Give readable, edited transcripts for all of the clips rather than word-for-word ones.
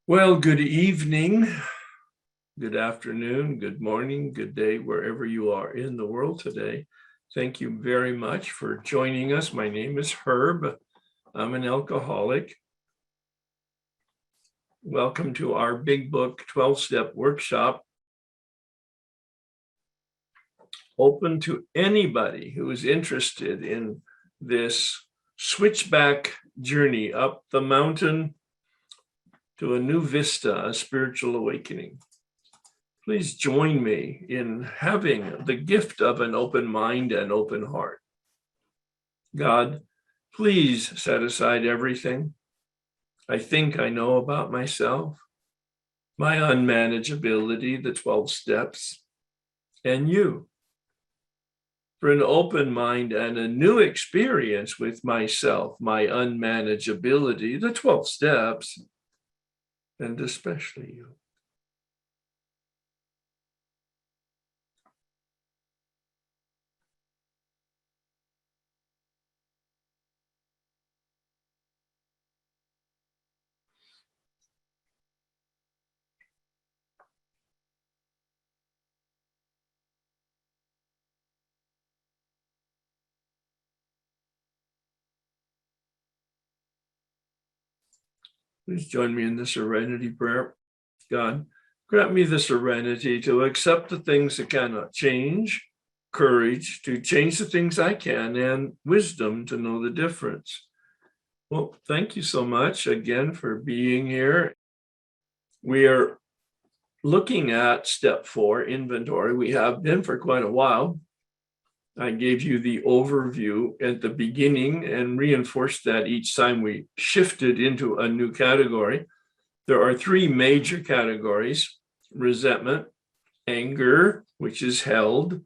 Well, good evening, good afternoon, good morning, good day, wherever you are in the world today. Thank you very much for joining us. My name is Herb. I'm an alcoholic. Welcome to our Big Book 12-Step Workshop, open to anybody who is interested in this switchback journey up the mountain to a new vista, a spiritual awakening. Please join me in having the gift of an open mind and open heart. God, please set aside everything I think I know about myself, my unmanageability, the 12 steps, and you, for an open mind and a new experience with myself, my unmanageability, the 12 steps, and especially you. Please join me in the Serenity Prayer. God, grant me the serenity to accept the things that cannot change, courage to change the things I can, and wisdom to know the difference. Well, thank you so much again for being here. We are looking at step 4, inventory. We have been for quite a while. I gave you the overview at the beginning and reinforced that each time we shifted into a new category. There are 3 major categories: resentment, anger, which is held,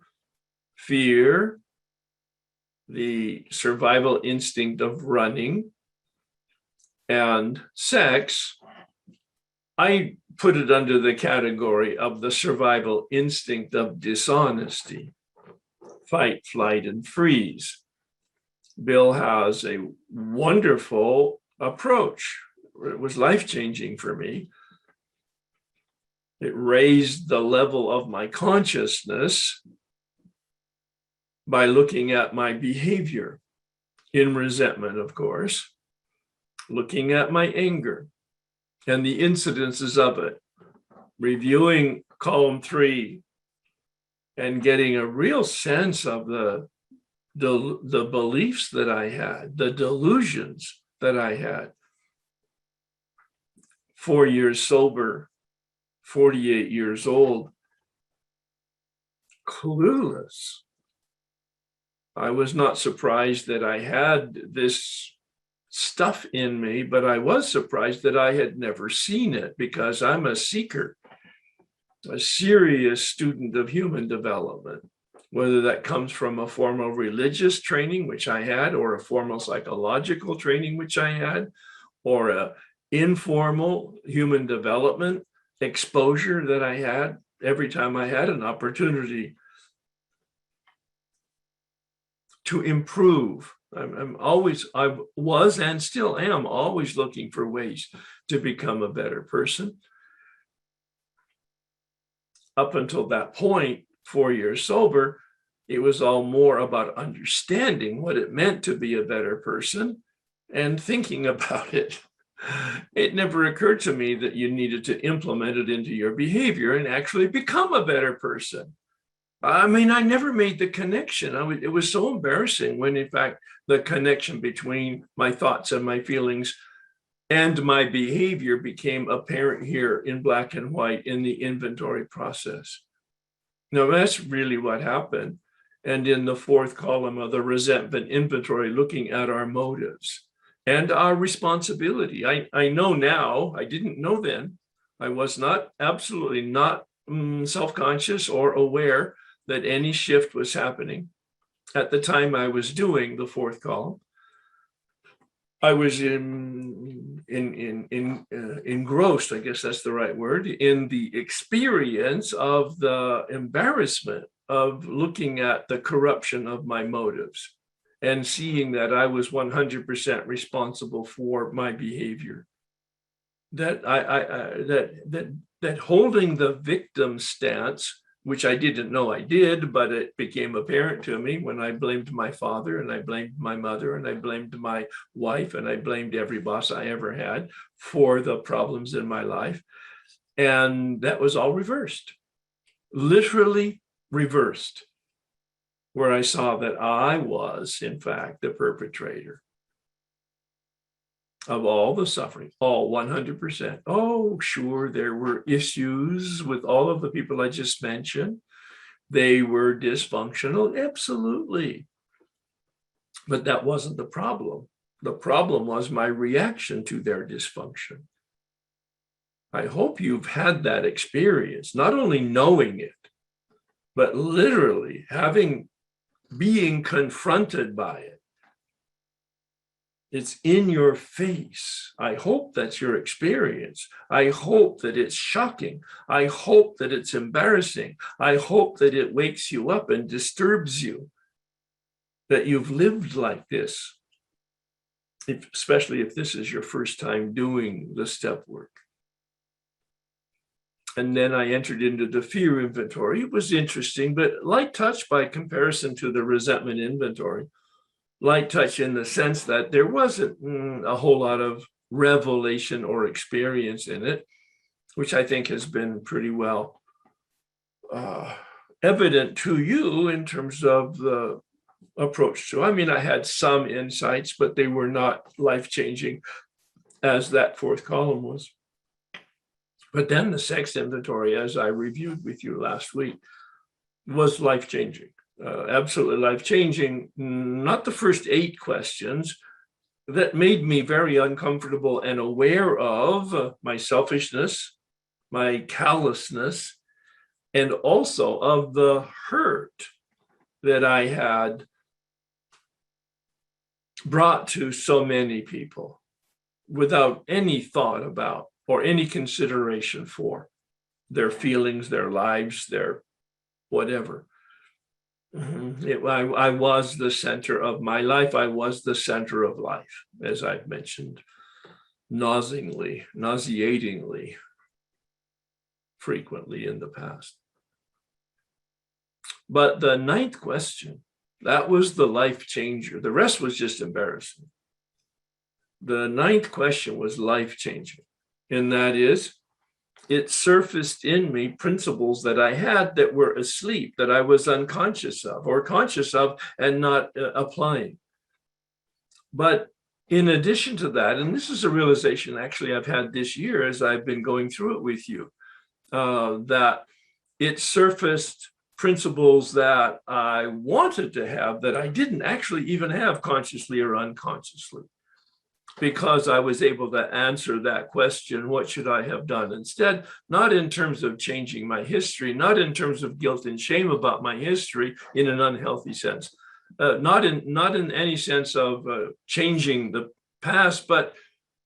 fear, the survival instinct of running, and sex. I put it under the category of the survival instinct of dishonesty. Fight, flight, and freeze. Bill has a wonderful approach. It was life-changing for me. It raised the level of my consciousness by looking at my behavior in resentment, of course, looking at my anger and the incidences of it, reviewing column 3, and getting a real sense of the beliefs that I had, the delusions that I had. 4 years sober, 48 years old, clueless. I was not surprised that I had this stuff in me, but I was surprised that I had never seen it, because I'm a seeker, a serious student of human development, whether that comes from a formal religious training, which I had, or a formal psychological training, which I had, or a informal human development exposure that I had every time I had an opportunity to improve. I was and still am always looking for ways to become a better person. Up until that point, 4 years sober, it was all more about understanding what it meant to be a better person and thinking about it. It never occurred to me that you needed to implement it into your behavior and actually become a better person. I mean, I never made the connection. It was so embarrassing when, in fact, the connection between my thoughts and my feelings and my behavior became apparent here in black and white in the inventory process. Now, that's really what happened. And in the 4th column of the resentment inventory, looking at our motives and our responsibility. I know now, I didn't know then. I was absolutely not self-conscious or aware that any shift was happening. At the time I was doing the 4th column, I was engrossed, I guess that's the right word, in the experience of the embarrassment of looking at the corruption of my motives and seeing that I was 100% responsible for my behavior. that holding the victim stance, which I didn't know I did, but it became apparent to me when I blamed my father and I blamed my mother and I blamed my wife and I blamed every boss I ever had for the problems in my life. And that was all reversed, literally reversed, where I saw that I was, in fact, the perpetrator of all the suffering, all 100%. Oh, sure, there were issues with all of the people I just mentioned. They were dysfunctional, absolutely. But that wasn't the problem. The problem was my reaction to their dysfunction. I hope you've had that experience, not only knowing it, but literally being confronted by it. It's in your face. I hope that's your experience. I hope that it's shocking. I hope that it's embarrassing. I hope that it wakes you up and disturbs you, that you've lived like this, especially if this is your first time doing the step work. And then I entered into the fear inventory. It was interesting, but light touch by comparison to the resentment inventory. Light touch in the sense that there wasn't a whole lot of revelation or experience in it, which I think has been pretty well evident to you in terms of the approach to. I mean, I had some insights, but they were not life-changing as that fourth column was. But then the sex inventory, as I reviewed with you last week, was life-changing. Absolutely life-changing. Not the first 8 questions that made me very uncomfortable and aware of my selfishness, my callousness, and also of the hurt that I had brought to so many people without any thought about or any consideration for their feelings, their lives, their whatever. I was the center of my life. I was the center of life, as I've mentioned, nauseatingly frequently in the past. But the 9th question, that was the life changer. The rest was just embarrassing. The 9th question was life changing, and that is, it surfaced in me principles that I had that were asleep, that I was unconscious of or conscious of and not applying. But in addition to that, and this is a realization actually I've had this year as I've been going through it with you, that it surfaced principles that I wanted to have that I didn't actually even have consciously or unconsciously, because I was able to answer that question, what should I have done instead? Not in terms of changing my history, not in terms of guilt and shame about my history in an unhealthy sense, not in any sense of changing the past, but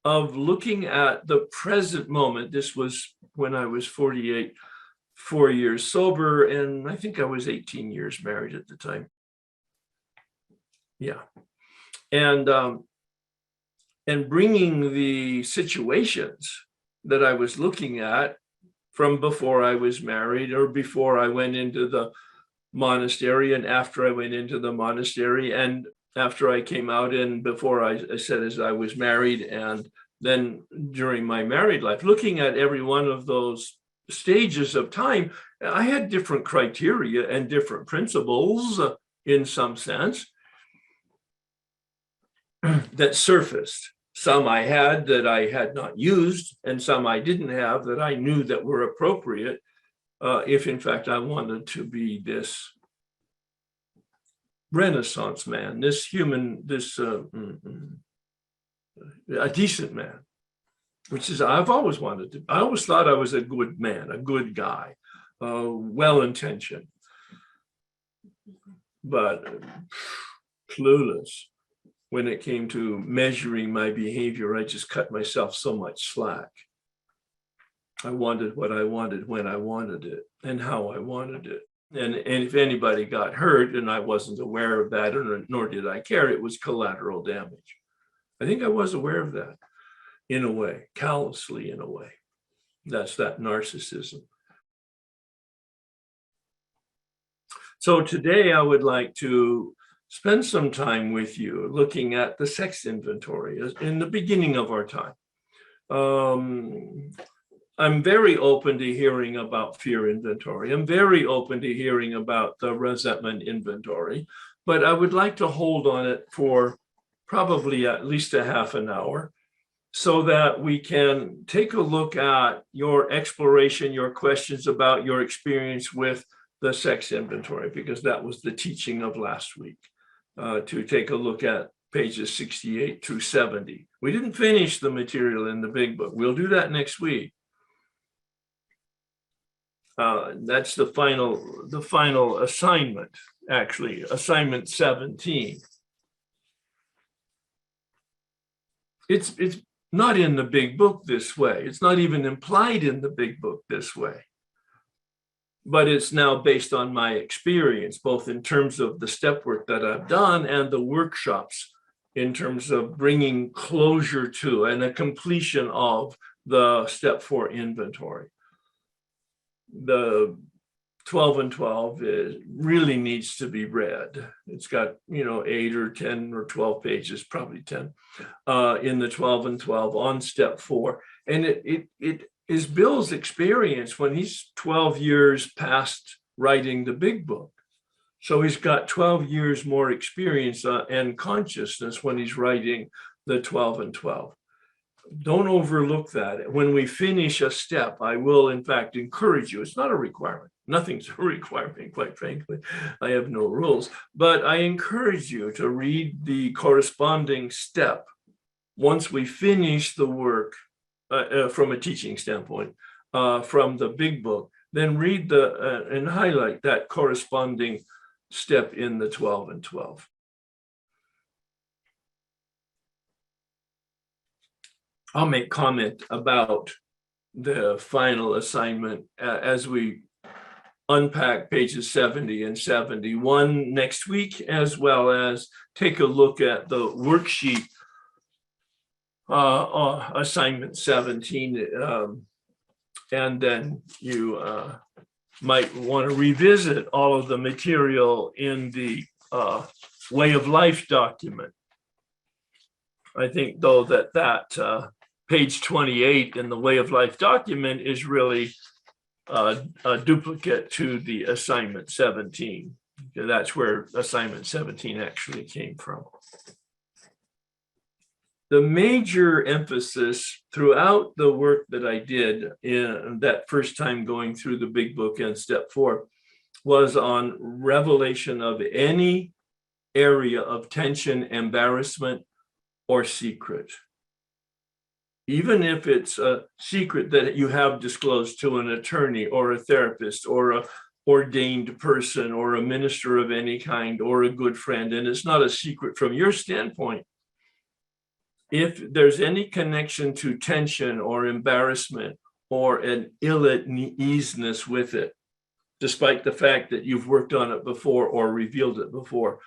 of looking at the present moment. This was when I was 48, 4 years sober, and I think I was 18 years married at the time. Yeah. And bringing the situations that I was looking at from before I was married or before I went into the monastery and after I went into the monastery and after I came out and before I said as I was married and then during my married life, looking at every one of those stages of time, I had different criteria and different principles in some sense that surfaced. Some I had that I had not used, and some I didn't have that I knew that were appropriate if, in fact, I wanted to be this Renaissance man, this human, a decent man, which is I've always wanted to. I always thought I was a good man, a good guy, well-intentioned, but clueless. When it came to measuring my behavior, I just cut myself so much slack. I wanted what I wanted when I wanted it and how I wanted it. And if anybody got hurt and I wasn't aware of that, nor did I care, it was collateral damage. I think I was aware of that. in a way, callously in a way. That's that narcissism. So today I would like to spend some time with you looking at the sex inventory in the beginning of our time. I'm very open to hearing about fear inventory. I'm very open to hearing about the resentment inventory, but I would like to hold on it for probably at least a half an hour so that we can take a look at your exploration, your questions about your experience with the sex inventory, because that was the teaching of last week, to take a look at pages 68 through 70. We didn't finish the material in the big book. We'll do that next week. That's the final assignment, actually, assignment 17. It's not in the big book this way. It's not even implied in the big book this way. But it's now based on my experience, both in terms of the step work that I've done and the workshops in terms of bringing closure to and a completion of the step 4 inventory. The 12 and 12 really needs to be read. It's got, 8 or 10 or 12 pages, probably 10, in the 12 and 12 on step 4. And it is Bill's experience when he's 12 years past writing the big book. So he's got 12 years more experience and consciousness when he's writing the 12 and 12. Don't overlook that. When we finish a step, I will, in fact, encourage you. It's not a requirement. Nothing's a requirement, quite frankly. I have no rules. But I encourage you to read the corresponding step once we finish the work from a teaching standpoint, from the big book. Then read and highlight that corresponding step in the 12 and 12. I'll make comment about the final assignment as we unpack pages 70 and 71 next week, as well as take a look at the worksheet assignment 17. And then you might want to revisit all of the material in the Way of Life document. I think, though, that page 28 in the Way of Life document is really a duplicate to the assignment 17. That's where assignment 17 actually came from. The major emphasis throughout the work that I did in that first time going through the big book and step 4 was on revelation of any area of tension, embarrassment, or secret. Even if it's a secret that you have disclosed to an attorney or a therapist or a ordained person or a minister of any kind or a good friend, and it's not a secret from your standpoint, if there's any connection to tension or embarrassment or an ill-at-easeness with it, despite the fact that you've worked on it before or revealed it before,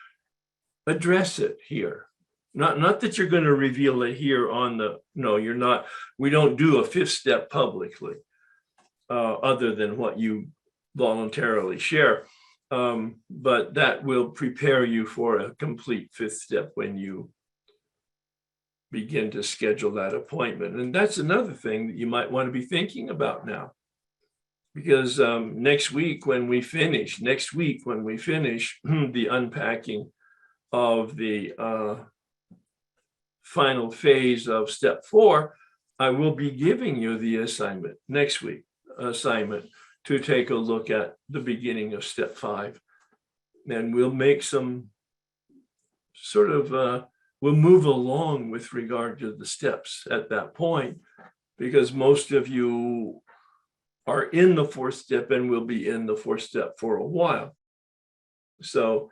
address it here. Not that you're going to reveal it here on the, no, you're not. We don't do a 5th step publicly, other than what you voluntarily share. But that will prepare you for a complete 5th step when you begin to schedule that appointment. And that's another thing that you might want to be thinking about now. Because next week when we finish the unpacking of the final phase of step 4, I will be giving you the assignment next week, to take a look at the beginning of step 5. And we'll make some sort of, we'll move along with regard to the steps at that point, because most of you are in the 4th step and will be in the 4th step for a while. So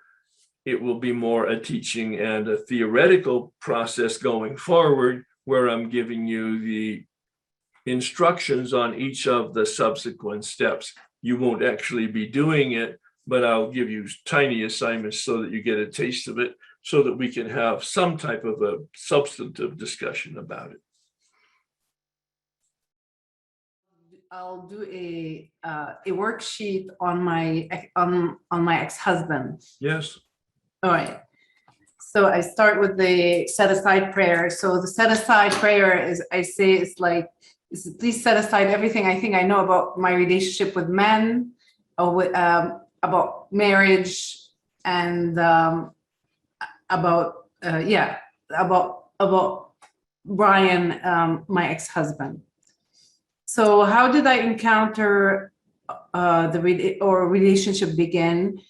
it will be more a teaching and a theoretical process going forward, where I'm giving you the instructions on each of the subsequent steps. You won't actually be doing it, but I'll give you tiny assignments so that you get a taste of it, so that we can have some type of a substantive discussion about it. I'll do a worksheet on my ex-husband. Yes. All right. So I start with the set aside prayer. So the set aside prayer is, I say, it's like, please set aside everything I think I know about my relationship with men, or with, about marriage, and about Brian, my ex-husband. So how did I encounter relationship begin?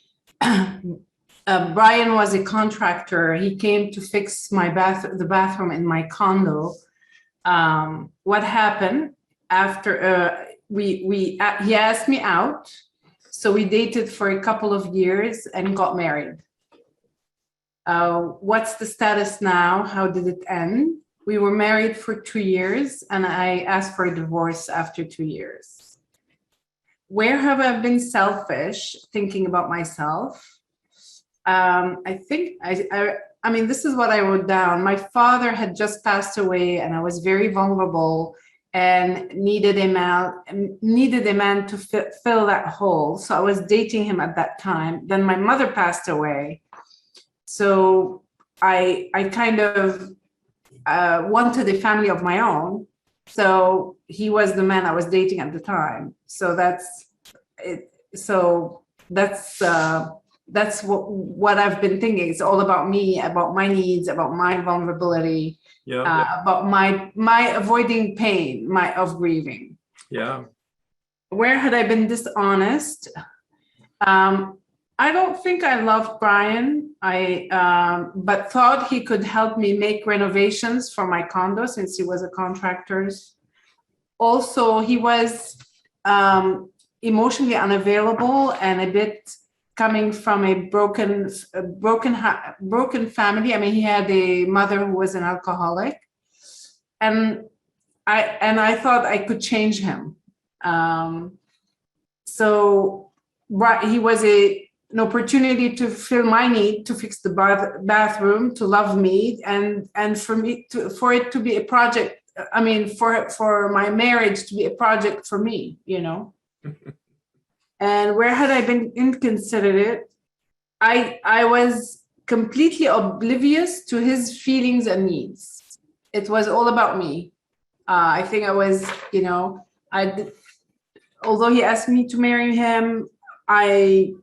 Brian was a contractor. He came to fix the bathroom in my condo. What happened after he asked me out, so we dated for a couple of years and got married. What's the status now? How did it end? We were married for 2 years, and I asked for a divorce after 2 years. Where have I been selfish, thinking about myself? I think I mean, this is what I wrote down. My father had just passed away, and I was very vulnerable and needed a man to fill that hole. So I was dating him at that time. Then my mother passed away. So I kind of wanted a family of my own. So he was the man I was dating at the time. So that's it. So that's what I've been thinking. It's all about me, about my needs, about my vulnerability, about my avoiding pain, of grieving. Yeah. Where had I been dishonest? I don't think I loved Brian. But thought he could help me make renovations for my condo since he was a contractor. Also, he was emotionally unavailable and a bit coming from a broken family. I mean, he had a mother who was an alcoholic, and I thought I could change him. So he was an opportunity to fill my need, to fix the bathroom, to love me, and for it to be a project. I mean, for my marriage to be a project for me, you know. And where had I been inconsiderate? I was completely oblivious to his feelings and needs. It was all about me. I think I was, you know, although he asked me to marry him, it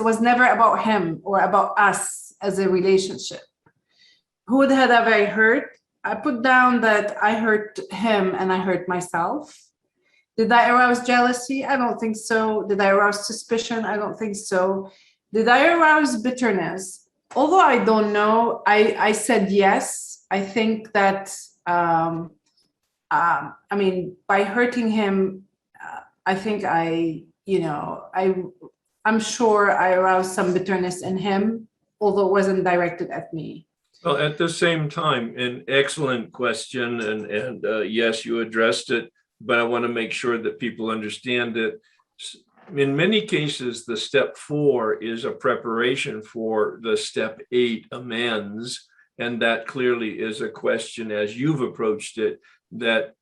was never about him or about us as a relationship. Who had I hurt? I put down that I hurt him and I hurt myself. Did I arouse jealousy? I don't think so. Did I arouse suspicion? I don't think so. Did I arouse bitterness? Although I don't know, I said yes. I think that, I mean, by hurting him, I think I'm sure I aroused some bitterness in him, although it wasn't directed at me. Well, at the same time, an excellent question, and yes, you addressed it, but I want to make sure that people understand that in many cases, the step 4 is a preparation for the step 8 amends, and that clearly is a question, as you've approached it, that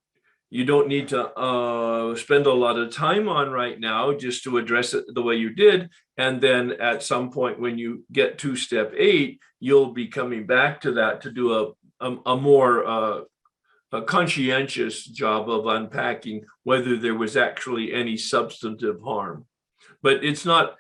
you don't need to spend a lot of time on right now just to address it the way you did. And then at some point when you get to step 8, you'll be coming back to that to do a more conscientious job of unpacking whether there was actually any substantive harm. But it's not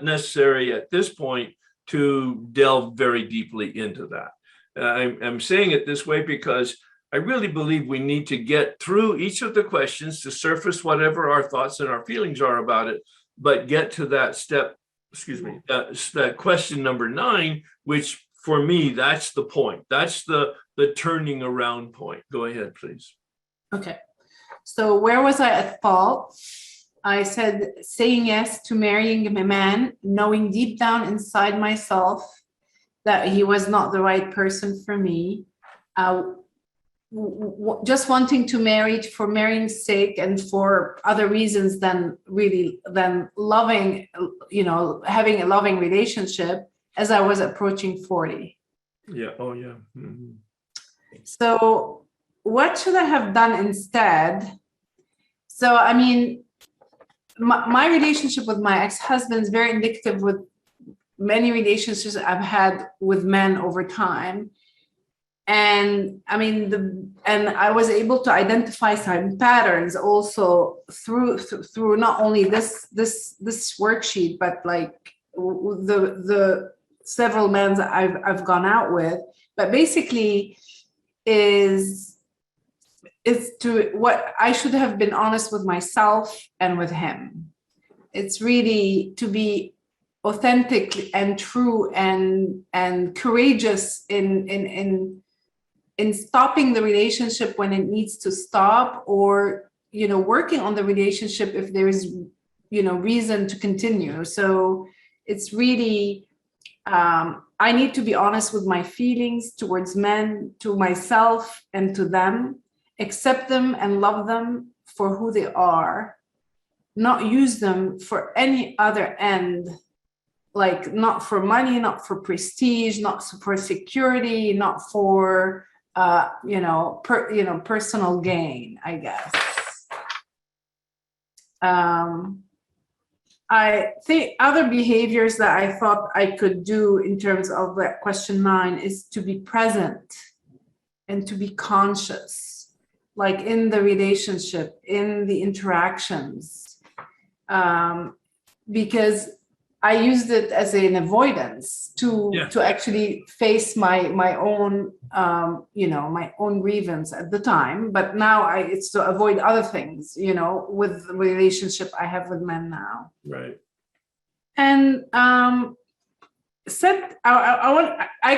necessary at this point to delve very deeply into that. I'm saying it this way because I really believe we need to get through each of the questions to surface whatever our thoughts and our feelings are about it, but get to that step, that question number 9, which for me, that's the point. That's the turning around point. Go ahead, please. Okay. So where was I at fault? I said saying yes to marrying a man, knowing deep down inside myself that he was not the right person for me. Just wanting to marry for marrying's sake and for other reasons than loving, having a loving relationship as I was approaching 40. Yeah. Oh, yeah. Mm-hmm. So what should I have done instead? So, I mean, my relationship with my ex-husband is very indicative with many relationships I've had with men over time. And I mean, and I was able to identify some patterns also through not only this worksheet, but like the several men that I've gone out with. But basically, is to what I should have been honest with myself and with him. It's really to be authentic and true and courageous in stopping the relationship when it needs to stop, or working on the relationship if there is reason to continue. So it's really I need to be honest with my feelings towards men, to myself and to them, accept them and love them for who they are, not use them for any other end, like not for money, not for prestige, not for security, not for personal gain, I guess. I think other behaviors that I thought I could do in terms of that question 9 is to be present and to be conscious, like in the relationship, in the interactions, because I used it as an avoidance to actually face my own my own grievance at the time. But now it's to avoid other things, with the relationship I have with men now. Right. And I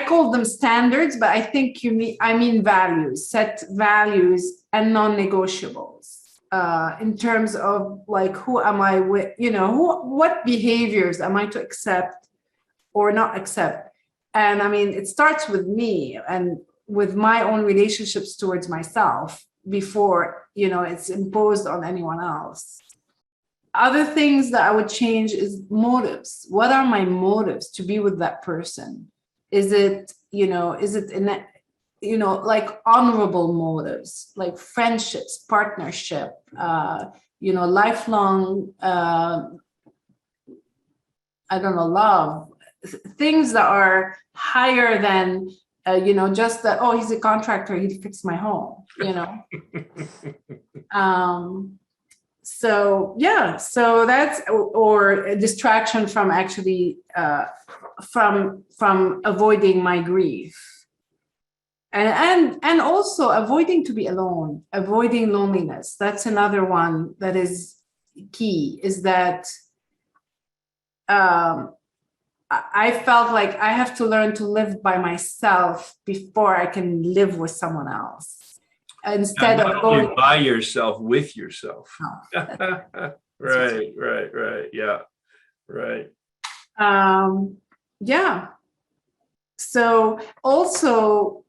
call them standards, but I think I mean values. Set values and non-negotiables. In terms of like, who am I with, what behaviors am I to accept or not accept? And I mean, it starts with me and with my own relationships towards myself before, it's imposed on anyone else. Other things that I would change is motives. What are my motives to be with that person? Is it like honorable motives, like friendships, partnership, lifelong, love, things that are higher than, just that, oh, he's a contractor, he'd fix my home, So that's, or a distraction from actually, from avoiding my grief. And also avoiding to be alone, avoiding loneliness. That's another one that is key, is that I felt like I have to learn to live by myself before I can live with someone else. Instead of going by yourself, with yourself. Oh, Right. Yeah. Right. Yeah. So also,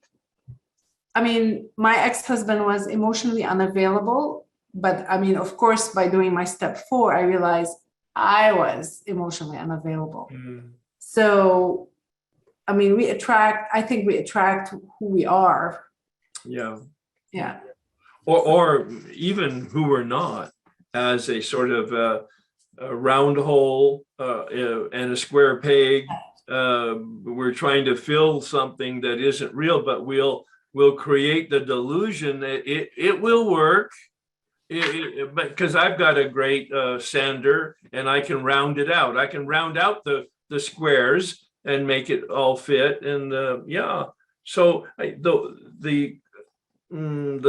I mean, my ex-husband was emotionally unavailable, but I mean, of course, by doing my step 4, I realized I was emotionally unavailable. So, I mean, I think we attract who we are. Yeah. Yeah. Or even who we're not, as a sort of a round hole and a square peg. We're trying to fill something that isn't real, but we'll create the delusion that it will work, because I've got a great sander and I can round it out. I can round out the squares and make it all fit. And so the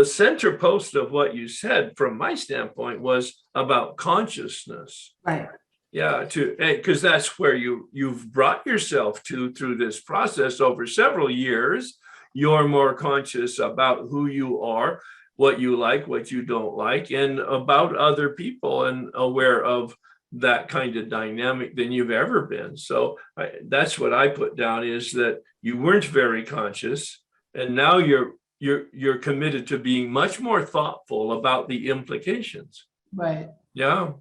center post of what you said, from my standpoint, was about consciousness. Right. Yeah, because that's where you've brought yourself to through this process over several years. You're more conscious about who you are, what you like, what you don't like, and about other people, and aware of that kind of dynamic than you've ever been. So that's what I put down, is that you weren't very conscious, and now you're committed to being much more thoughtful about the implications. Right. Yeah.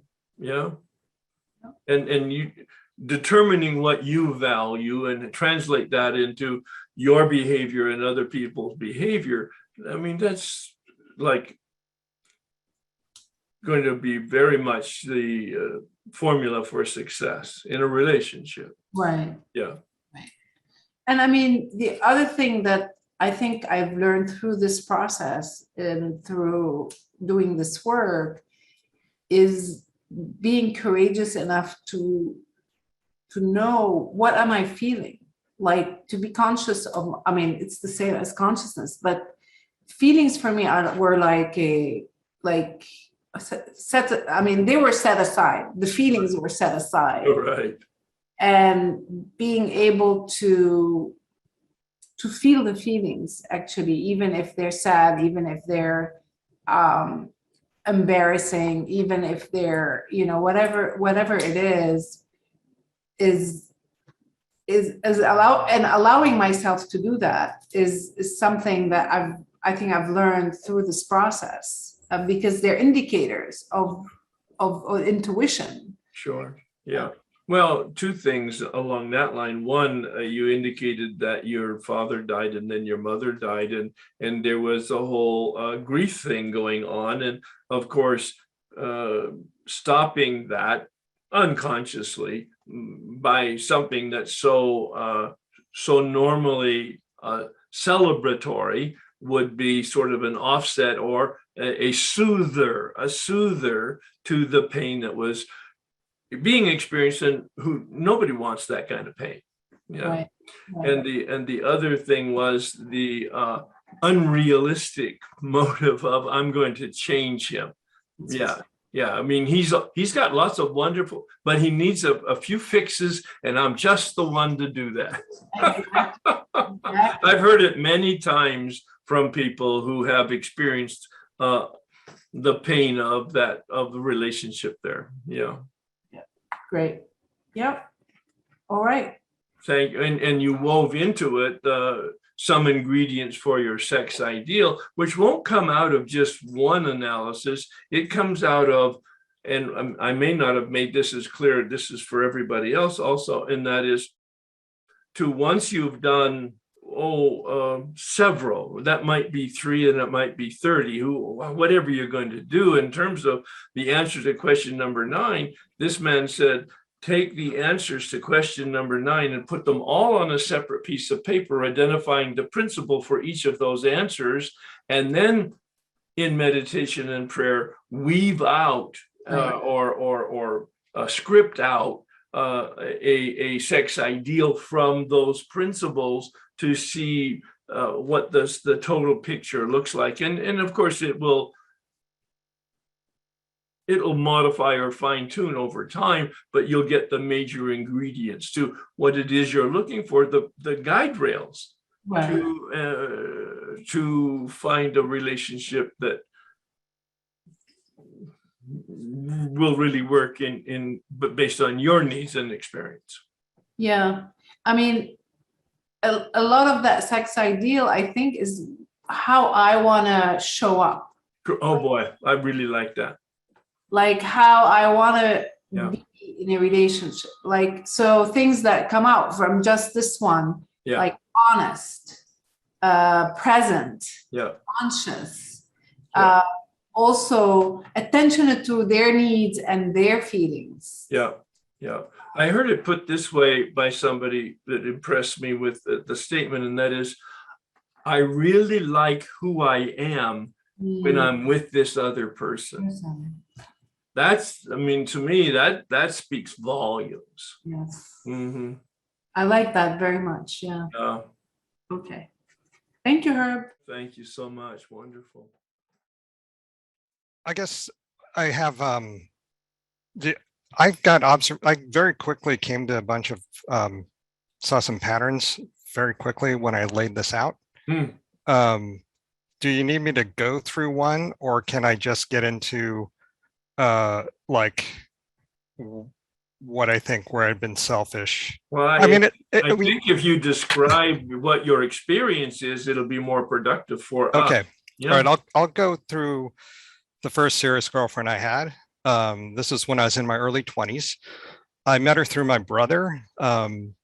And you determining what you value and translate that into your behavior and other people's behavior. I mean, that's like going to be very much the formula for success in a relationship. Right. Yeah. Right. And I mean, the other thing that I think I've learned through this process and through doing this work is being courageous enough to know, what am I feeling? Like, to be conscious of, I mean, it's the same as consciousness, but feelings for me were like set, I mean, they were set aside. The feelings were set aside. Right. And being able to feel the feelings, actually, even if they're sad, even if they're embarrassing, even if they're, you know, whatever it is allowing myself to do that is something that I think I've learned through this process, because they're indicators of intuition. Sure. Yeah. Well, two things along that line. One, you indicated that your father died and then your mother died, and there was a whole grief thing going on. And of course, stopping that unconsciously by something that's so normally celebratory would be sort of an offset or a soother to the pain that was being experienced, and who nobody wants that kind of pain. Yeah. Right. And the other thing was the unrealistic motive of, I'm going to change him. Yeah. Yeah. I mean, he's got lots of wonderful, but he needs a few fixes, and I'm just the one to do that. I've heard it many times from people who have experienced the pain of the relationship there. Yeah. Great. Yep. All right. Thank you. And you wove into it some ingredients for your sex ideal, which won't come out of just one analysis. It comes out of, and I may not have made this as clear, this is for everybody else also, and that is to, once you've done several, that might be 3 and it might be 30, whatever you're going to do in terms of the answer to question number 9. This man said, take the answers to question number 9 and put them all on a separate piece of paper, identifying the principle for each of those answers, and then in meditation and prayer weave out or script out a sex ideal from those principles to see what the total picture looks like. And of course, it'll modify or fine tune over time, but you'll get the major ingredients to what it is you're looking for, the guide rails to find a relationship that will really work but based on your needs and experience. Yeah. I mean, a lot of that sex ideal, I think, is how I want to show up. Oh boy, I really like that. Like how I want to be in a relationship. Like, so things that come out from just this one, like honest, present, conscious, also attention to their needs and their feelings. Yeah. I heard it put this way by somebody that impressed me with the statement, and that is, I really like who I am when I'm with this other person. That's, I mean, to me, that speaks volumes. Yes. Mm-hmm. I like that very much. Yeah. Okay. Thank you, Herb. Thank you so much. Wonderful. I guess I have, I very quickly came to a bunch of, saw some patterns very quickly when I laid this out. Do you need me to go through one, or can I just get into like what I think where I've been selfish? Well, I think if you describe what your experience is, it'll be more productive for us. Okay. Yeah. All right. I'll go through the first serious girlfriend I had. This is when I was in my early 20s. I met her through my brother, and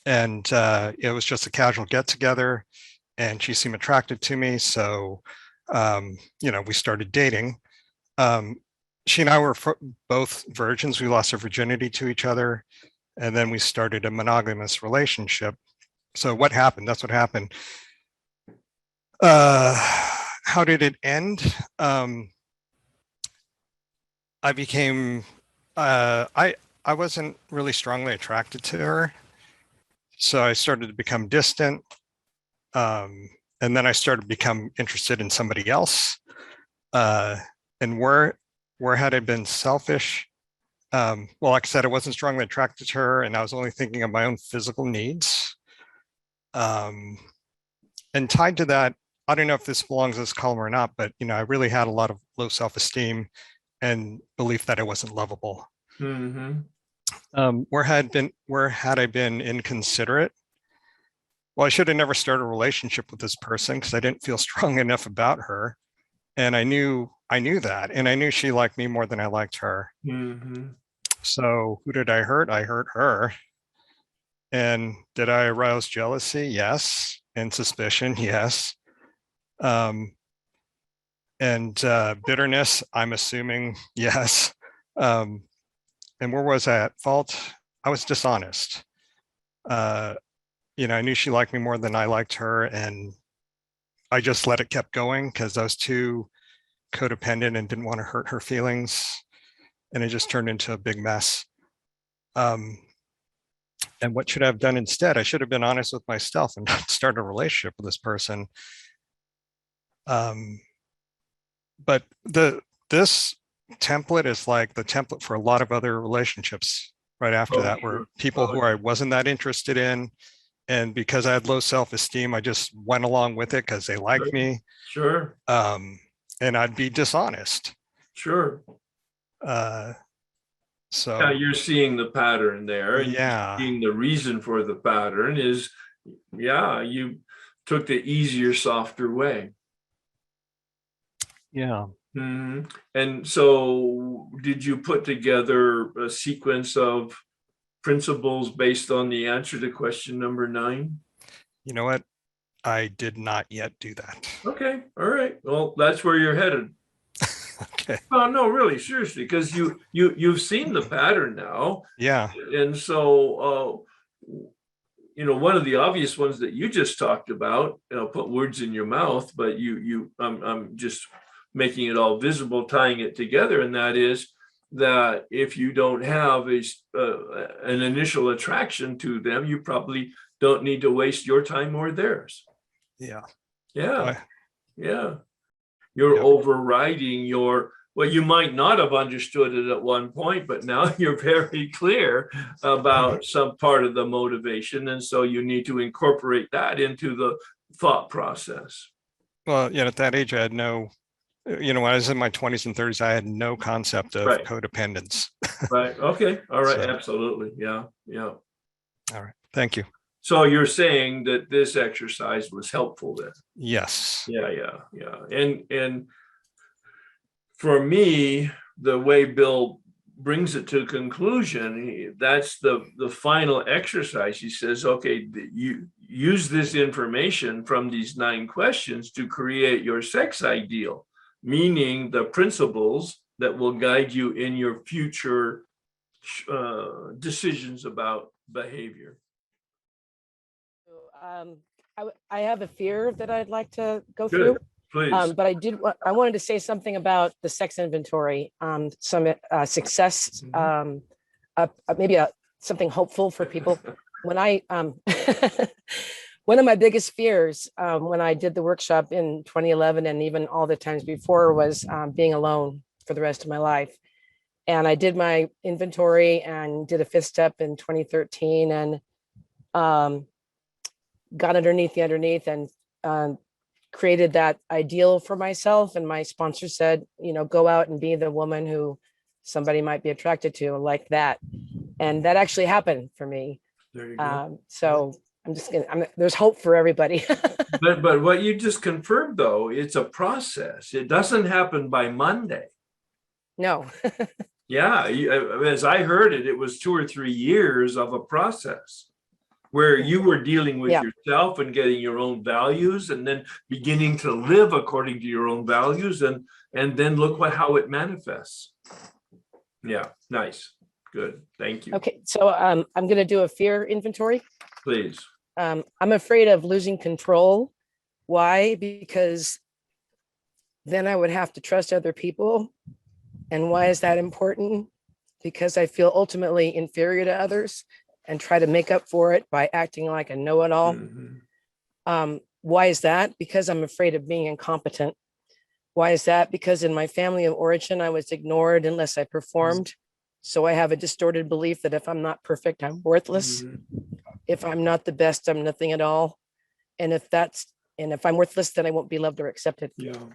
it was just a casual get together, and she seemed attracted to me. So we started dating. She and I were both virgins. We lost our virginity to each other. And then we started a monogamous relationship. So what happened? That's what happened. How did it end? I became, I wasn't really strongly attracted to her. So I started to become distant. And then I started to become interested in somebody else. And where had I been selfish? Well, like I said, I wasn't strongly attracted to her, and I was only thinking of my own physical needs. And tied to that, I don't know if this belongs in this column or not, but I really had a lot of low self-esteem and belief that I wasn't lovable. Mm-hmm. Where had I been inconsiderate? Well, I should have never started a relationship with this person because I didn't feel strong enough about her. And I knew that, and I knew she liked me more than I liked her. Mm-hmm. So who did I hurt? I hurt her. And did I arouse jealousy? Yes. And suspicion? Yes. And bitterness, I'm assuming, yes. And where was I at fault? I was dishonest. I knew she liked me more than I liked her, and I just let it kept going because I was too codependent and didn't want to hurt her feelings. And it just turned into a big mess. And what should I have done instead? I should have been honest with myself and not start a relationship with this person. But this template is like the template for a lot of other relationships right after that, where people who I wasn't that interested in, and because I had low self-esteem, I just went along with it because they liked me. Sure. And I'd be dishonest. Sure. So yeah, you're seeing the pattern there, and seeing the reason for the pattern is, you took the easier, softer way. Yeah. Mm-hmm. And so did you put together a sequence of principles based on the answer to question number 9? You know what? I did not yet do that. Okay. All right. Well, that's where you're headed. Okay. Oh, no, really, seriously, because you've seen the pattern now. Yeah. And so, one of the obvious ones that you just talked about, put words in your mouth, but I'm just making it all visible, tying it together. And that is that if you don't have an initial attraction to them, you probably don't need to waste your time or theirs. Yeah. Yeah. Yeah. You're overriding you might not have understood it at one point, but now you're very clear about some part of the motivation. And so you need to incorporate that into the thought process. Well, at that age, I had no, when I was in my 20s and 30s, I had no concept of codependence. Right. Okay. All right. So, absolutely. Yeah. Yeah. All right. Thank you. So you're saying that this exercise was helpful then? Yes. Yeah. And for me, the way Bill brings it to conclusion, that's the final exercise. He says, okay, you use this information from these 9 questions to create your sex ideal, meaning the principles that will guide you in your future decisions about behavior. I have a fear that I'd like to go through. Please. But I wanted to say something about the sex inventory, some success, maybe something hopeful for people. When I, one of my biggest fears when I did the workshop in 2011 and even all the times before was being alone for the rest of my life. And I did my inventory and did a 5th step in 2013 and got underneath and created that ideal for myself. And my sponsor said, go out and be the woman who somebody might be attracted to, like that. And that actually happened for me. There you go. So there's hope for everybody. but what you just confirmed, though, it's a process. It doesn't happen by Monday. No. Yeah. As I heard it, it was 2 or 3 years of a process. where you were dealing with Yeah. yourself and getting your own values and then beginning to live according to your own values, and then look how it manifests. Yeah, nice. Good. Thank you. Okay, so I'm going to do a fear inventory. Please. I'm afraid of losing control. Why? Because then I would have to trust other people. And why is that important? Because I feel ultimately inferior to others and try to make up for it by acting like a know-it-all. Why is that? Because I'm afraid of being incompetent. Why is that? Because in my family of origin, I was ignored unless I performed. So I have a distorted belief that if I'm not perfect, I'm worthless. If I'm not the best, I'm nothing at all. And if I'm worthless, then I won't be loved or accepted. Yeah.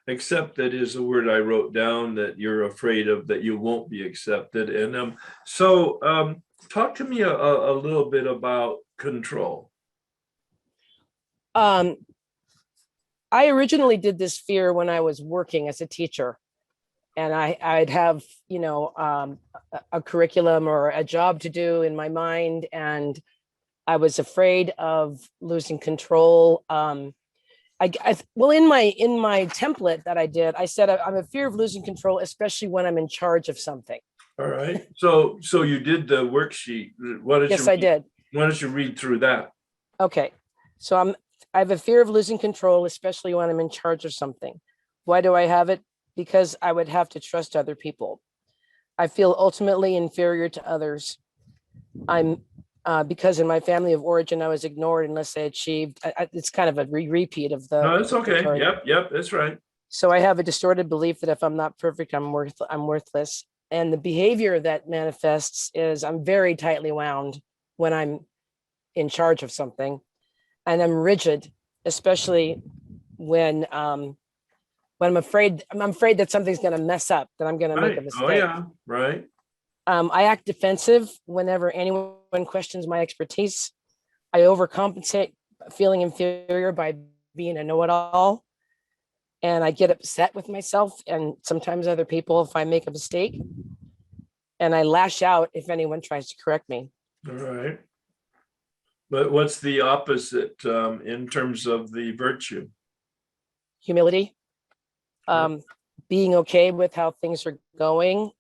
Accepted is a word I wrote down, that you're afraid of, that you won't be accepted. And so talk to me a little bit about control. I originally did this fear when I was working as a teacher, and I'd have, a curriculum or a job to do in my mind, and I was afraid of losing control. Well, in my template that I did, I said I'm a fear of losing control, especially when I'm in charge of something. All right. So you did the worksheet. Yes, I did. Why don't you read through that? Okay. So I have a fear of losing control, especially when I'm in charge of something. Why do I have it? Because I would have to trust other people. I feel ultimately inferior to others. Because in my family of origin, I was ignored unless I achieved. It's kind of a repeat of the. No, it's okay. story. Yep, that's right. So I have a distorted belief that if I'm not perfect, I'm worthless. And the behavior that manifests is I'm very tightly wound when I'm in charge of something, and I'm rigid, especially when I'm afraid that something's going to mess up, that I'm going to make a mistake. Oh yeah, right. I act defensive whenever anyone questions my expertise. I overcompensate, feeling inferior by being a know-it-all. And I get upset with myself and sometimes other people if I make a mistake. And I lash out if anyone tries to correct me. All right. But what's the opposite in terms of the virtue? Humility. Being okay with how things are going.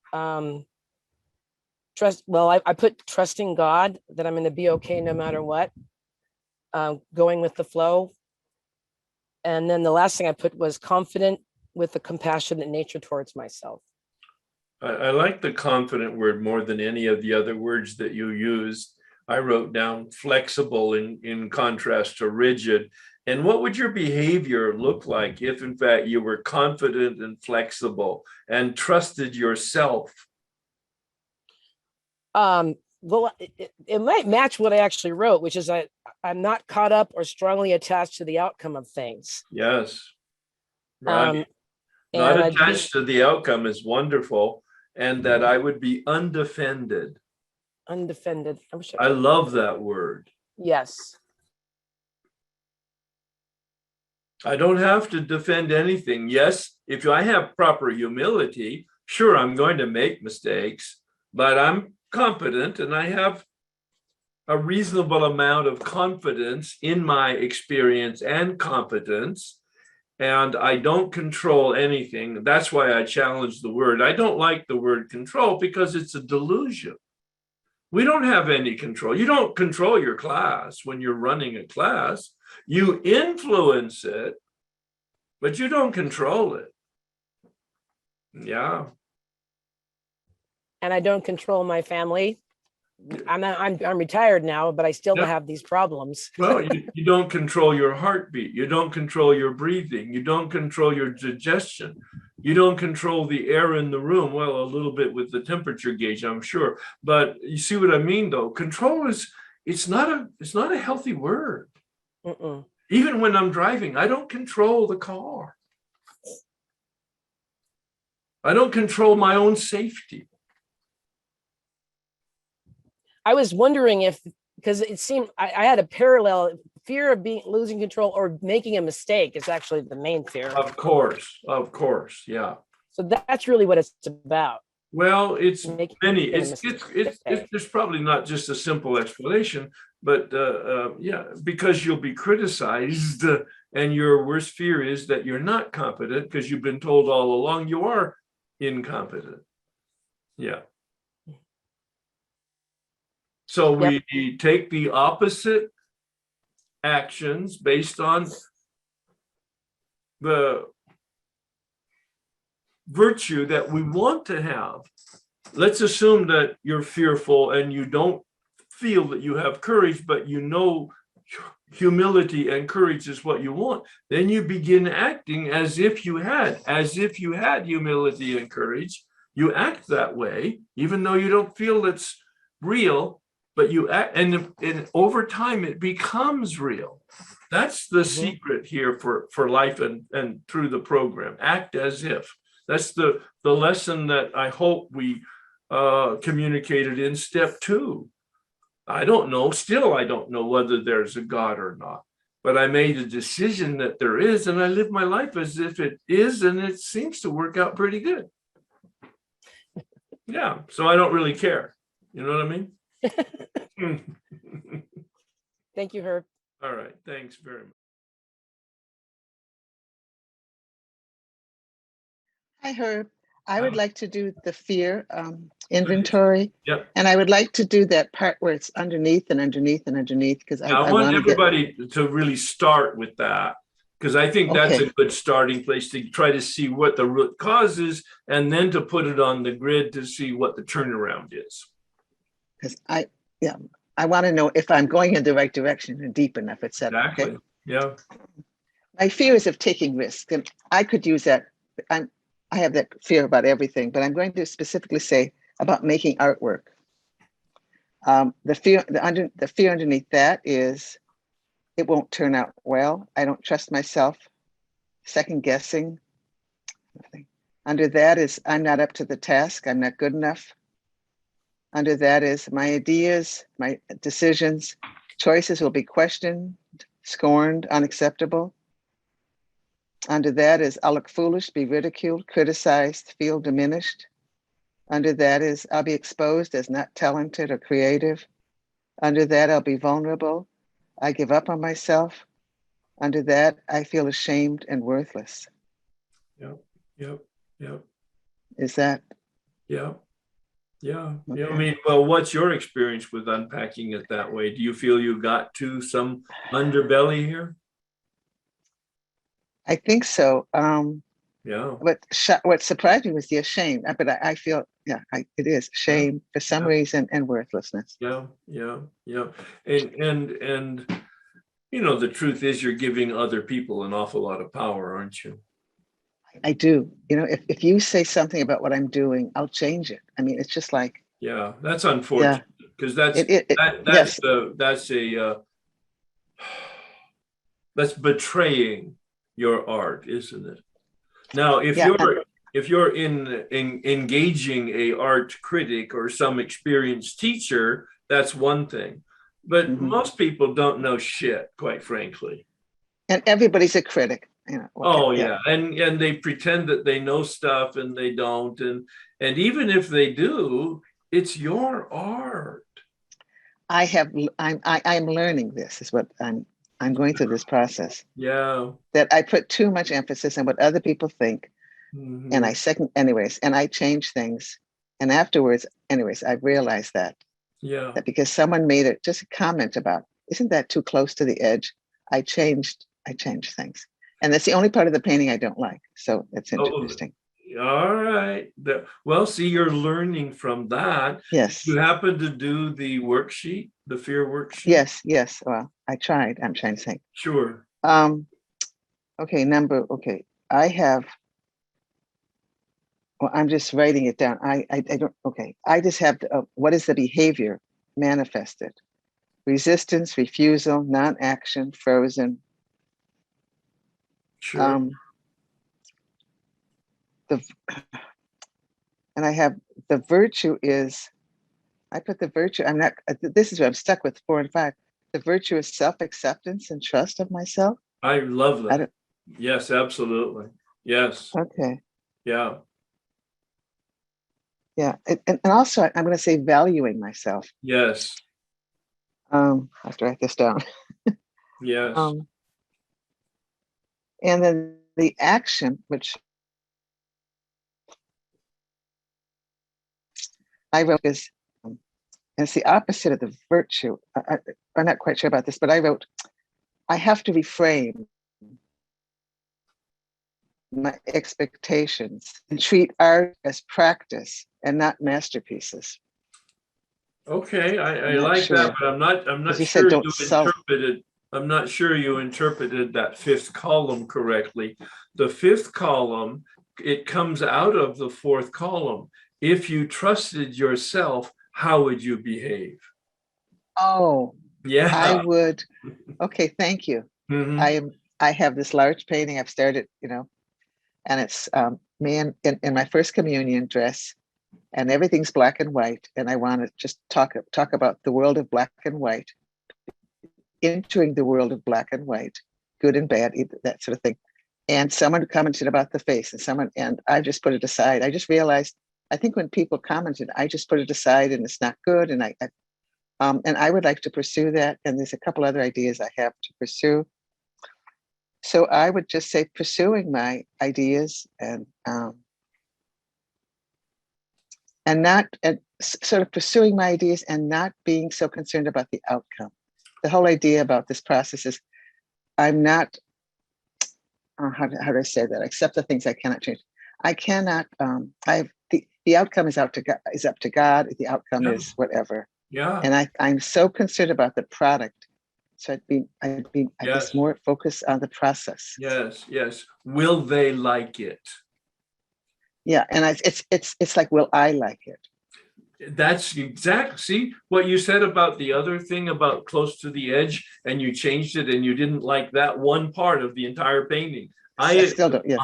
Trust. Well, I put trusting God that I'm going to be okay no matter what. Going with the flow. And then the last thing I put was confident with a compassionate nature towards myself. I like the confident word more than any of the other words that you used. I wrote down flexible in contrast to rigid. And what would your behavior look like if, in fact, you were confident and flexible and trusted yourself? Well, it might match what I actually wrote, which is I'm not caught up or strongly attached to the outcome of things. Yes. Right. Not attached to the outcome is wonderful. And that I would be undefended. Undefended. I love that word. Yes. I don't have to defend anything. Yes, if I have proper humility, sure, I'm going to make mistakes, but I'm competent and I have a reasonable amount of confidence in my experience and competence, and I don't control anything. That's why I challenge the word. I don't like the word control because it's a delusion. We don't have any control. You don't control your class when you're running a class. You influence it, but you don't control it. Yeah. And I don't control my family. I'm retired now, but I still have these problems. Well, you don't control your heartbeat. You don't control your breathing. You don't control your digestion. You don't control the air in the room. Well, a little bit with the temperature gauge, I'm sure. But you see what I mean, though? Control it's not a healthy word. Even when I'm driving, I don't control the car. I don't control my own safety. I was wondering because it seemed I had a parallel fear of losing control or making a mistake is actually the main fear. Of course, yeah. So that's really what it's about. Well, it's Making many. a It's mistake. there's probably not just a simple explanation, but yeah, because you'll be criticized, and your worst fear is that you're not competent because you've been told all along you are incompetent. Yeah. So we take the opposite actions based on the virtue that we want to have. Let's assume that you're fearful and you don't feel that you have courage, but you know humility and courage is what you want. Then you begin acting as if you had humility and courage. You act that way, even though you don't feel it's real, but you act, and over time it becomes real. That's the secret here for life and through the program. Act as if. That's the lesson that I hope we communicated in step 2. I don't know whether there's a God or not, but I made a decision that there is, and I live my life as if it is, and it seems to work out pretty good. Yeah, so I don't really care. You know what I mean? Thank you, Herb. All right, thanks very much. Hi, Herb. I would like to do the fear inventory. Yep. And I would like to do that part where it's underneath and underneath and underneath, because I want want to everybody to really start with that, because I think that's Okay. a good starting place to try to see what the root cause is, and then to put it on the grid to see what the turnaround is. Because I want to know if I'm going in the right direction and deep enough, et cetera. Exactly. Okay? Yeah. My fear is of taking risks, and I could use that. I have that fear about everything, but I'm going to specifically say about making artwork. The fear underneath that is it won't turn out well. I don't trust myself. Second guessing. Nothing. Under that is I'm not up to the task. I'm not good enough. Under that is my ideas, my decisions, choices will be questioned, scorned, unacceptable. Under that is I'll look foolish, be ridiculed, criticized, feel diminished. Under that is I'll be exposed as not talented or creative. Under that, I'll be vulnerable. I give up on myself. Under that, I feel ashamed and worthless. Yep. Is that? Yeah. I Okay. mean, well, what's your experience with unpacking it that way? Do you feel you got to some underbelly here? I think so. Yeah. What surprised me was the shame. But I feel, it is shame for some reason and worthlessness. Yeah. And you know, the truth is you're giving other people an awful lot of power, aren't you? I do. You know, if you say something about what I'm doing, I'll change it. I mean, it's just like. Yeah, that's unfortunate, because that's that's betraying your art, isn't it? Now, if you're in engaging a art critic or some experienced teacher, that's one thing. But most people don't know shit, quite frankly. And everybody's a critic. You know, okay, and they pretend that they know stuff and they don't, and even if they do, it's your art. I'm learning this is what I'm going through this process. Yeah. That I put too much emphasis on what other people think, and I change things, and afterwards, I realized that. Yeah. That because someone made just a comment about, isn't that too close to the edge? I changed things. And that's the only part of the painting I don't like. So it's interesting. All right. Well, see, you're learning from that. Yes. You happen to do the worksheet, the fear worksheet? Yes. Well, I tried. I'm trying to think. Sure. Okay. I have. Well, I'm just writing it down. I don't. Okay. I just have. What is the behavior manifested? Resistance, refusal, non-action, frozen. Sure. And I have the virtue is, I put the virtue, this is what I'm stuck with 4 and 5. The virtue is self-acceptance and trust of myself. I love that. Yes, absolutely. Yes. Okay. Yeah. Yeah. And also I'm going to say valuing myself. Yes. I have to write this down. Yes. And then the action, which I wrote is, it's the opposite of the virtue. I'm not quite sure about this, but I wrote, I have to reframe my expectations and treat art as practice and not masterpieces. Okay, I I'm not like sure. that, but I'm not As you said, sure don't you self. interpreted. I'm not sure you interpreted that fifth column correctly. The fifth column, it comes out of the fourth column. If you trusted yourself, how would you behave? Oh, Yeah. I would. Okay, thank you. Mhm. I have this large painting I've started, and it's me in my first communion dress, and everything's black and white. And I want to just talk about the world of black and white, entering the world of black and white, good and bad, that sort of thing. And someone commented about the face, and I just put it aside. I just realized, I think when people commented, I just put it aside, and it's not good. And I would like to pursue that. And there's a couple other ideas I have to pursue. So I would just say pursuing my ideas and not sort of pursuing my ideas and not being so concerned about the outcome. The whole idea about this process is I'm not, how do I say that? Accept the things I cannot change. I cannot, the outcome is up to God. The outcome Yeah. is whatever. Yeah. And I'm so concerned about the product. So I'd be I Yes. guess more focused on the process. Yes. Yes. Will they like it? Yeah. And it's like, will I like it? That's exact. See what you said about the other thing about close to the edge, and you changed it, and you didn't like that one part of the entire painting. I still don't. Yes.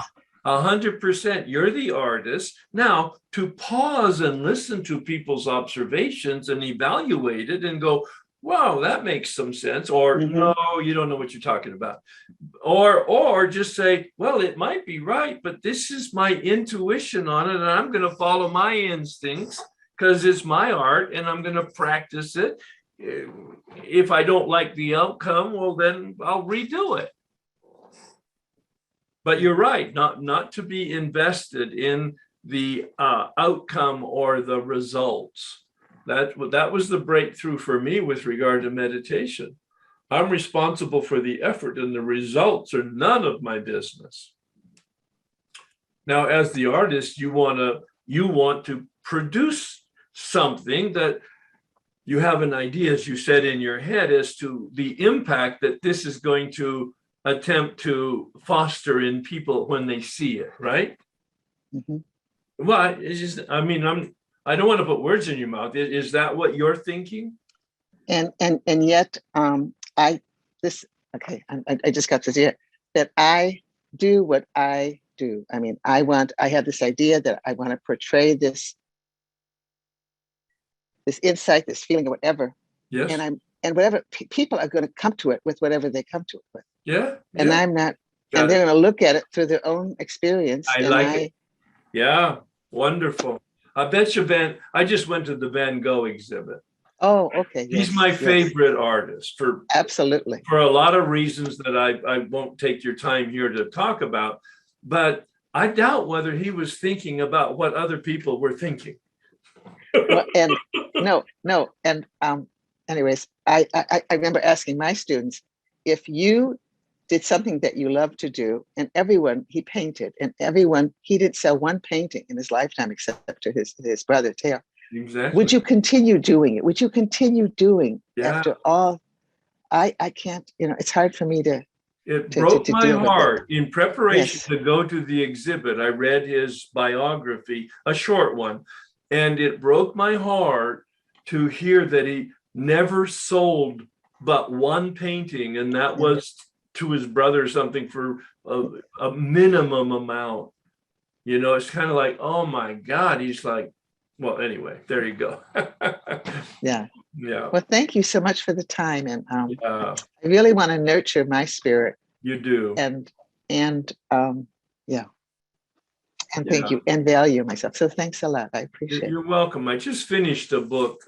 100%. You're the artist. Now, to pause and listen to people's observations and evaluate it and go, wow, that makes some sense. Or no, you don't know what you're talking about. Or just say, well, it might be right, but this is my intuition on it, and I'm going to follow my instincts because it's my art and I'm going to practice it. If I don't like the outcome, well, then I'll redo it. But you're right, not to be invested in the outcome or the results. That was the breakthrough for me with regard to meditation. I'm responsible for the effort, and the results are none of my business. Now, as the artist, you want to produce something that you have an idea, as you said, in your head as to the impact that this is going to attempt to foster in people when they see it, right? Well, it's just, I mean, I don't want to put words in your mouth. Is that what you're thinking? And yet, I just got this idea that I do what I do. I mean, I have this idea that I want to portray this insight, this feeling, or whatever. Yes. And whatever people are going to come to it with, whatever they come to it with. Yeah. And I'm not, and they're going to look at it through their own experience. I like it. Yeah. Wonderful. I bet you I just went to the Van Gogh exhibit. Oh, okay. He's my favorite artist for a lot of reasons that I won't take your time here to talk about, but I doubt whether he was thinking about what other people were thinking. Well, and no. And anyways, I remember asking my students, if you did something that you love to do, and he painted, and he didn't sell one painting in his lifetime except to his brother, Theo. Exactly. Would you continue doing it? Would you continue doing after all? I can't, it's hard for me to. It broke my heart in preparation Yes. to go to the exhibit. I read his biography, a short one, and it broke my heart to hear that he never sold but one painting, and that was to his brother something for a minimum amount. It's kind of like, oh my God, he's like, well, anyway, there you go. Yeah. Yeah. Well, thank you so much for the time. And I really want to nurture my spirit. You do. And yeah. and thank you, and value myself. So thanks a lot. I appreciate it. You're welcome. I just finished a book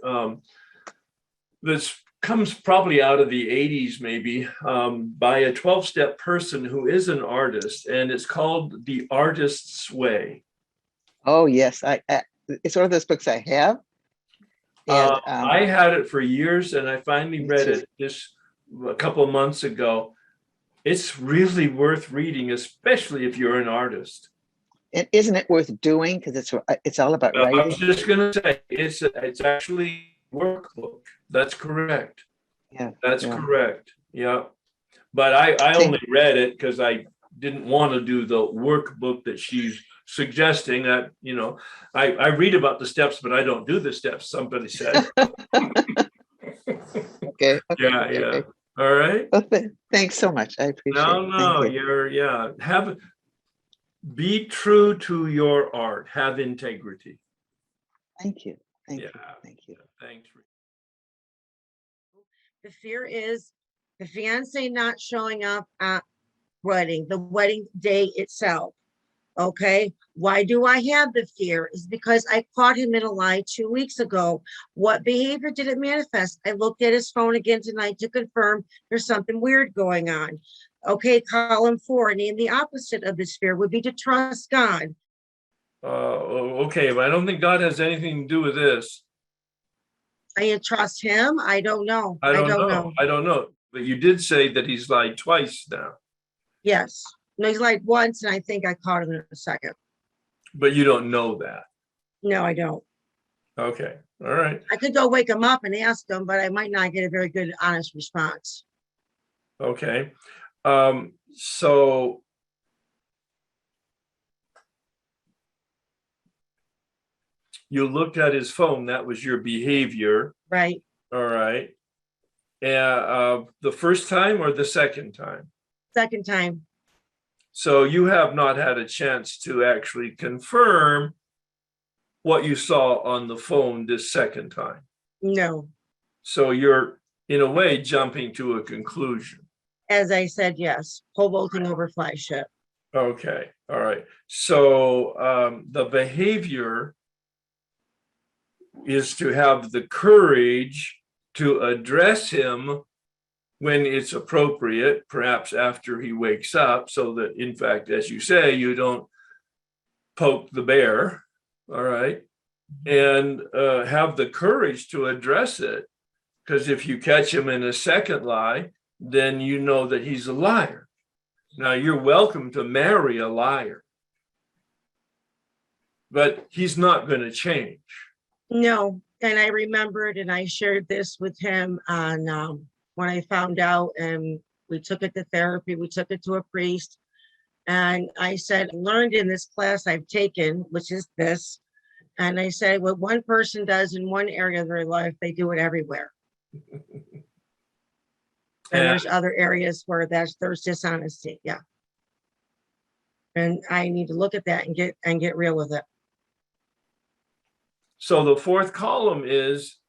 that's comes probably out of the 80s, maybe, by a 12-step person who is an artist, and it's called The Artist's Way. Oh, yes. It's one of those books I have. And I had it for years, and I finally read it just a couple of months ago. It's really worth reading, especially if you're an artist. and isn't it worth doing? Because it's all about I writing. was just going to say, it's actually a workbook. That's correct. Yeah, That's yeah. correct. Yeah. But I only read it because I didn't want to do the workbook that she's suggesting. That, you know, I read about the steps, but I don't do the steps, somebody said. Okay. Yeah, okay, yeah. okay. All right. Well, thanks so much. I appreciate it. No, Thank you. be true to your art. Have integrity. Thank you. Thank you. Yeah. Thank you. Thanks. The fear is the fiance not showing up at the wedding day itself. Okay. Why do I have the fear? Is because I caught him in a lie 2 weeks ago. What behavior did it manifest? I looked at his phone again tonight to confirm there's something weird going on. Okay, column 4, name the opposite of this fear would be to trust God. Okay, but I don't think God has anything to do with this. I trust him. I don't know. I don't know. But you did say that he's lied twice now. Yes. No, he's lied once, and I think I caught him in a second. But you don't know that. No, I don't. Okay. All right. I could go wake him up and ask him, but I might not get a very good, honest response. Okay. So you looked at his phone. That was your behavior. Right. All right. The first time or the second time? Second time. So you have not had a chance to actually confirm what you saw on the phone this second time. No. So you're, in a way, jumping to a conclusion. As I said, yes. Pole vaulting over flagship. Okay. All right. So the behavior is to have the courage to address him when it's appropriate, perhaps after he wakes up, so that, in fact, as you say, you don't poke the bear, all right, and have the courage to address it, because if you catch him in a second lie, then you know that he's a liar. Now, you're welcome to marry a liar, but he's not going to change. No. And I remembered, and I shared this with him on when I found out, and we took it to therapy, we took it to a priest. And I said, learned in this class I've taken, which is this. And I said, what one person does in one area of their life, they do it everywhere. And there's other areas where there's dishonesty. Yeah. And I need to look at that and get real with it. So the fourth column is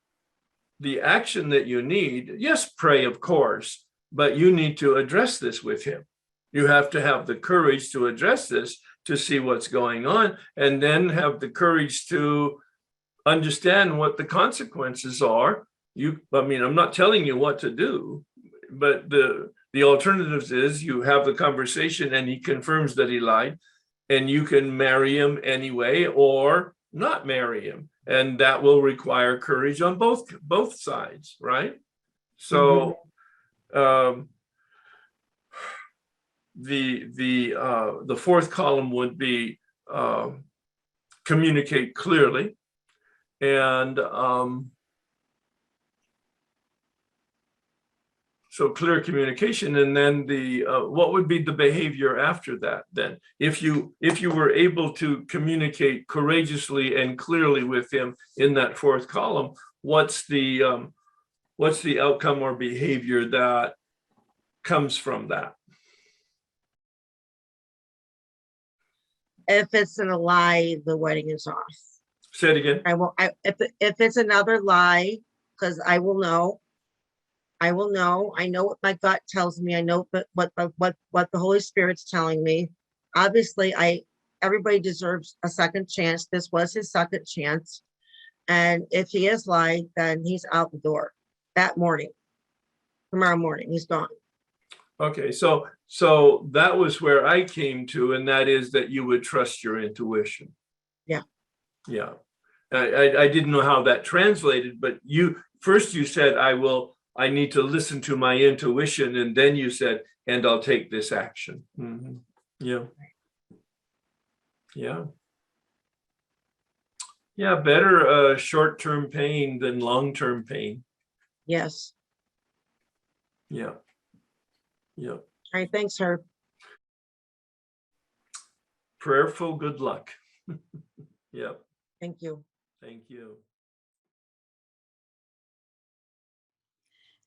the action that you need. Yes, pray, of course, but you need to address this with him. You have to have the courage to address this, to see what's going on, and then have the courage to understand what the consequences are. I'm not telling you what to do, but the alternatives is you have the conversation and he confirms that he lied, and you can marry him anyway or not marry him. And that will require courage on both sides, right? So the fourth column would be communicate clearly, and so clear communication. And then what would be the behavior after that? Then, if you were able to communicate courageously and clearly with him in that fourth column, what's the outcome or behavior that comes from that? If it's in a lie, the wedding is off. Say it again. If it's another lie, because I will know. I know what my gut tells me. I know what the Holy Spirit's telling me. Obviously, I everybody deserves a second chance. This was his second chance. And if he has lied, then he's out the door that morning. Tomorrow morning, he's gone. Okay, so that was where I came to, and that is that you would trust your intuition. Yeah. Yeah. I didn't know how that translated, but you said I need to listen to my intuition, and then you said, and I'll take this action. Mm-hmm. Yeah. Yeah. Yeah, better short-term pain than long-term pain. Yes. Yeah. Yeah. All right. Thanks, Herb. Prayerful good luck. Yeah. Thank you. Thank you.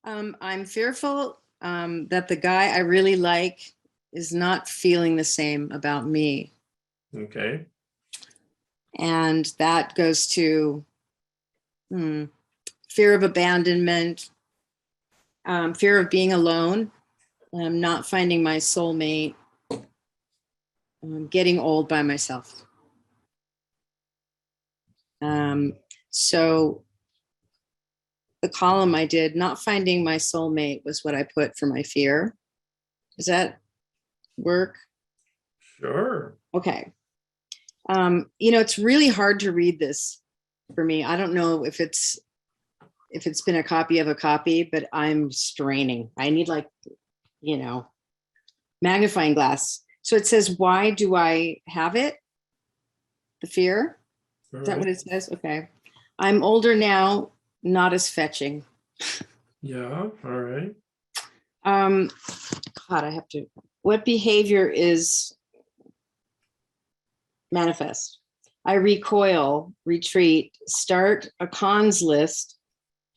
I'm fearful that the guy I really like is not feeling the same about me. Okay. And that goes to fear of abandonment, fear of being alone, not finding my soulmate, getting old by myself. So the column I did, not finding my soulmate, was what I put for my fear. Does that work? Sure. Okay. It's really hard to read this for me. I don't know if it's been a copy of a copy, but I'm straining. I need magnifying glass. So it says, why do I have it? The fear? All Is that right. what it says? Okay. I'm older now, not as fetching. Yeah. All right. God, I have to. What behavior is manifest? I recoil, retreat, start a cons list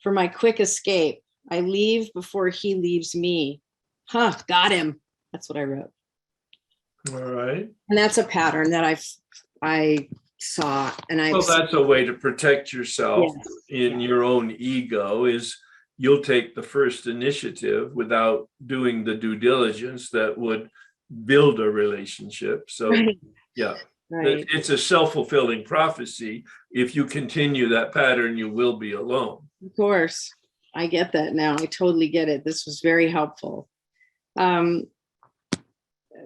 for my quick escape. I leave before he leaves me. Got him. That's what I wrote. All right. And that's a pattern that I saw, and Well, that's a way to protect yourself in your own ego, is you'll take the first initiative without doing the due diligence that would build a relationship. So Right. yeah, Right. it's a self-fulfilling prophecy. If you continue that pattern, you will be alone. Of course. I get that now. I totally get it. This was very helpful. Let's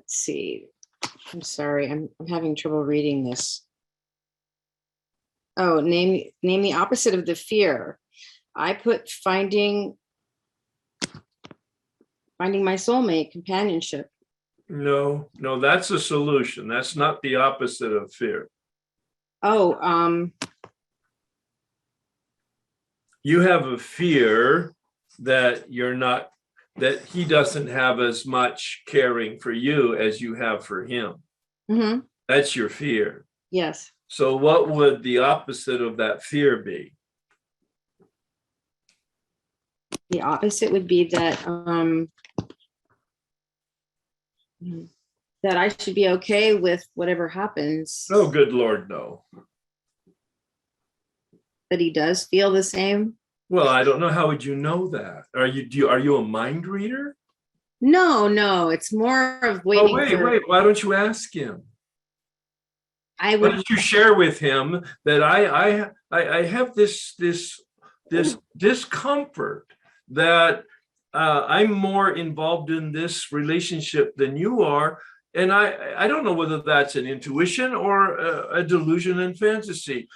see. I'm sorry. I'm having trouble reading this. Oh, name the opposite of the fear. I put finding my soulmate, companionship. No, that's a solution. That's not the opposite of fear. Oh, You have a fear that that he doesn't have as much caring for you as you have for him. mm-hmm. That's your fear. Yes. So what would the opposite of that fear be? The opposite would be that that I should be okay with whatever happens. Oh, good Lord, no. That he does feel the same. Well, I don't know. How would you know that? Are you a mind reader? No. It's more of waiting. Oh, wait. Why don't you ask him? I Why would. don't you share with him that I have this discomfort that I'm more involved in this relationship than you are, and I don't know whether that's an intuition or a delusion and fantasy.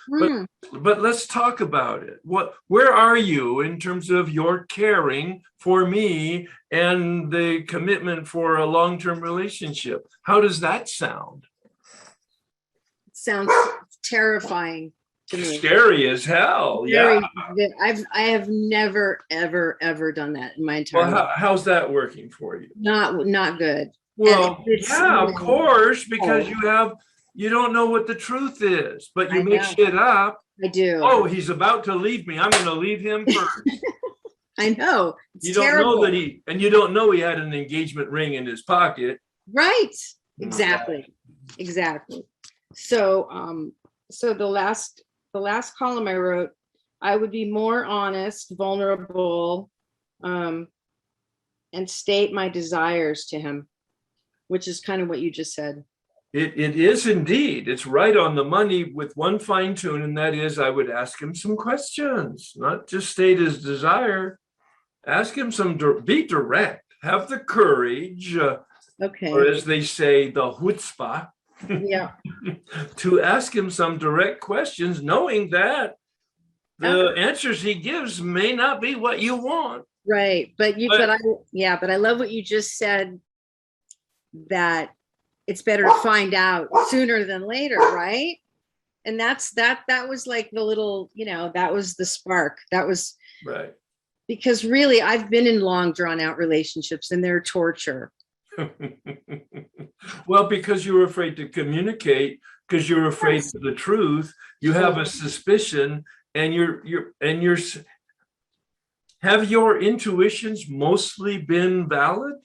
But let's talk about it. Where are you in terms of your caring for me and the commitment for a long-term relationship? How does that sound? Sounds terrifying to me. Scary as hell. Yeah. I have never ever done that in my entire Well, life. how's that working for you? Not good. Well, yeah, of course, because you don't know what the truth is, but you make shit up. I do. Oh, he's about to leave me. I'm going to leave him first. I know. It's You don't terrible. know that you don't know he had an engagement ring in his pocket. Right. Exactly. So, so the last column I wrote, I would be more honest, vulnerable, and state my desires to him, which is kind of what you just said. It is indeed. It's right on the money with one fine tune, and that is I would ask him some questions, not just state his desire. Ask him be direct, have the courage, or Okay. as they say, the chutzpah, Yeah. to ask him some direct questions, knowing that the answers he gives may not be what you want. Right. But I love what you just said, that it's better to find out sooner than later, right? And that was like the little, that was the spark. That was right. Because really I've been in long drawn out relationships and they're torture. Well, because you're afraid to communicate, because you're afraid of the truth, you have a suspicion, and have your intuitions mostly been valid?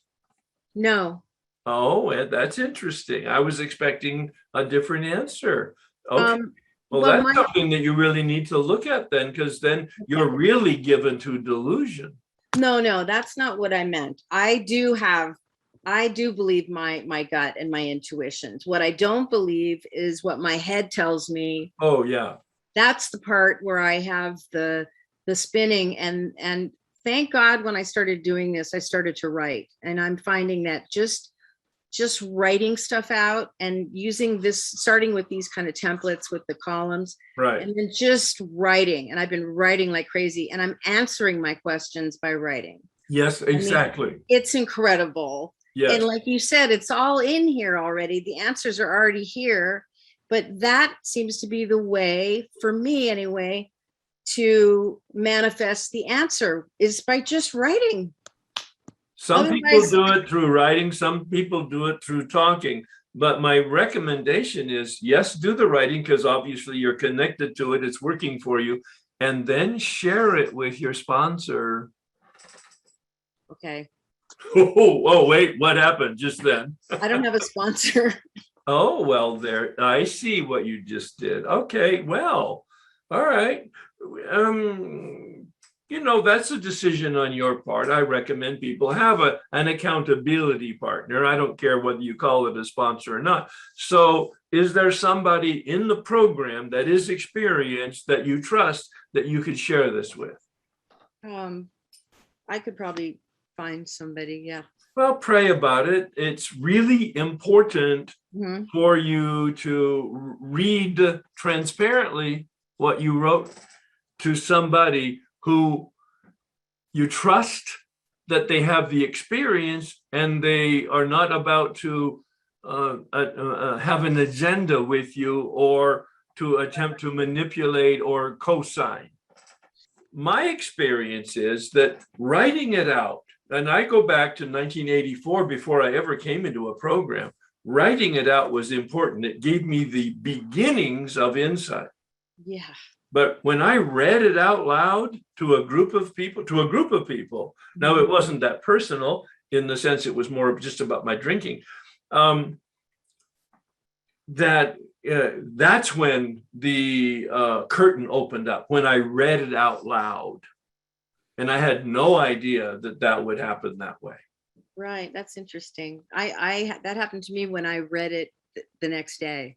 No. Oh, that's interesting. I was expecting a different answer. Okay. Well, that's something that you really need to look at then, because then you're really given to delusion. No, that's not what I meant. I do believe my gut and my intuitions. What I don't believe is what my head tells me. Oh, yeah. That's the part where I have the spinning, and thank God when I started doing this, I started to write, and I'm finding that just writing stuff out and using this, starting with these kind of templates with the columns, right, and then just writing. And I've been writing like crazy, and I'm answering my questions by writing. Yes, exactly. I mean, it's incredible. Yes. And like you said, it's all in here already. The answers are already here. But that seems to be the way, for me anyway, to manifest the answer, is by just writing. Some people do it through writing, some people do it through talking. But my recommendation is, yes, do the writing, because obviously you're connected to it, it's working for you, and then share it with your sponsor. Okay. Oh, wait, what happened just then? I don't have a sponsor. Oh, well, there, I see what you just did. Okay, well, all right. That's a decision on your part. I recommend people have an accountability partner. I don't care whether you call it a sponsor or not. So is there somebody in the program that is experienced, that you trust, that you could share this with? I could probably find somebody, yeah. Well, pray about it. It's really important for you to read transparently what you wrote to somebody who you trust, that they have the experience and they are not about to have an agenda with you or to attempt to manipulate or co-sign. My experience is that writing it out, and I go back to 1984 before I ever came into a program, writing it out was important. It gave me the beginnings of insight. Yeah. But when I read it out loud to a group of people, now it wasn't that personal in the sense it was more just about my drinking, that's when the curtain opened up, when I read it out loud. And I had no idea that would happen that way. Right. That's interesting. That happened to me when I read it the next day.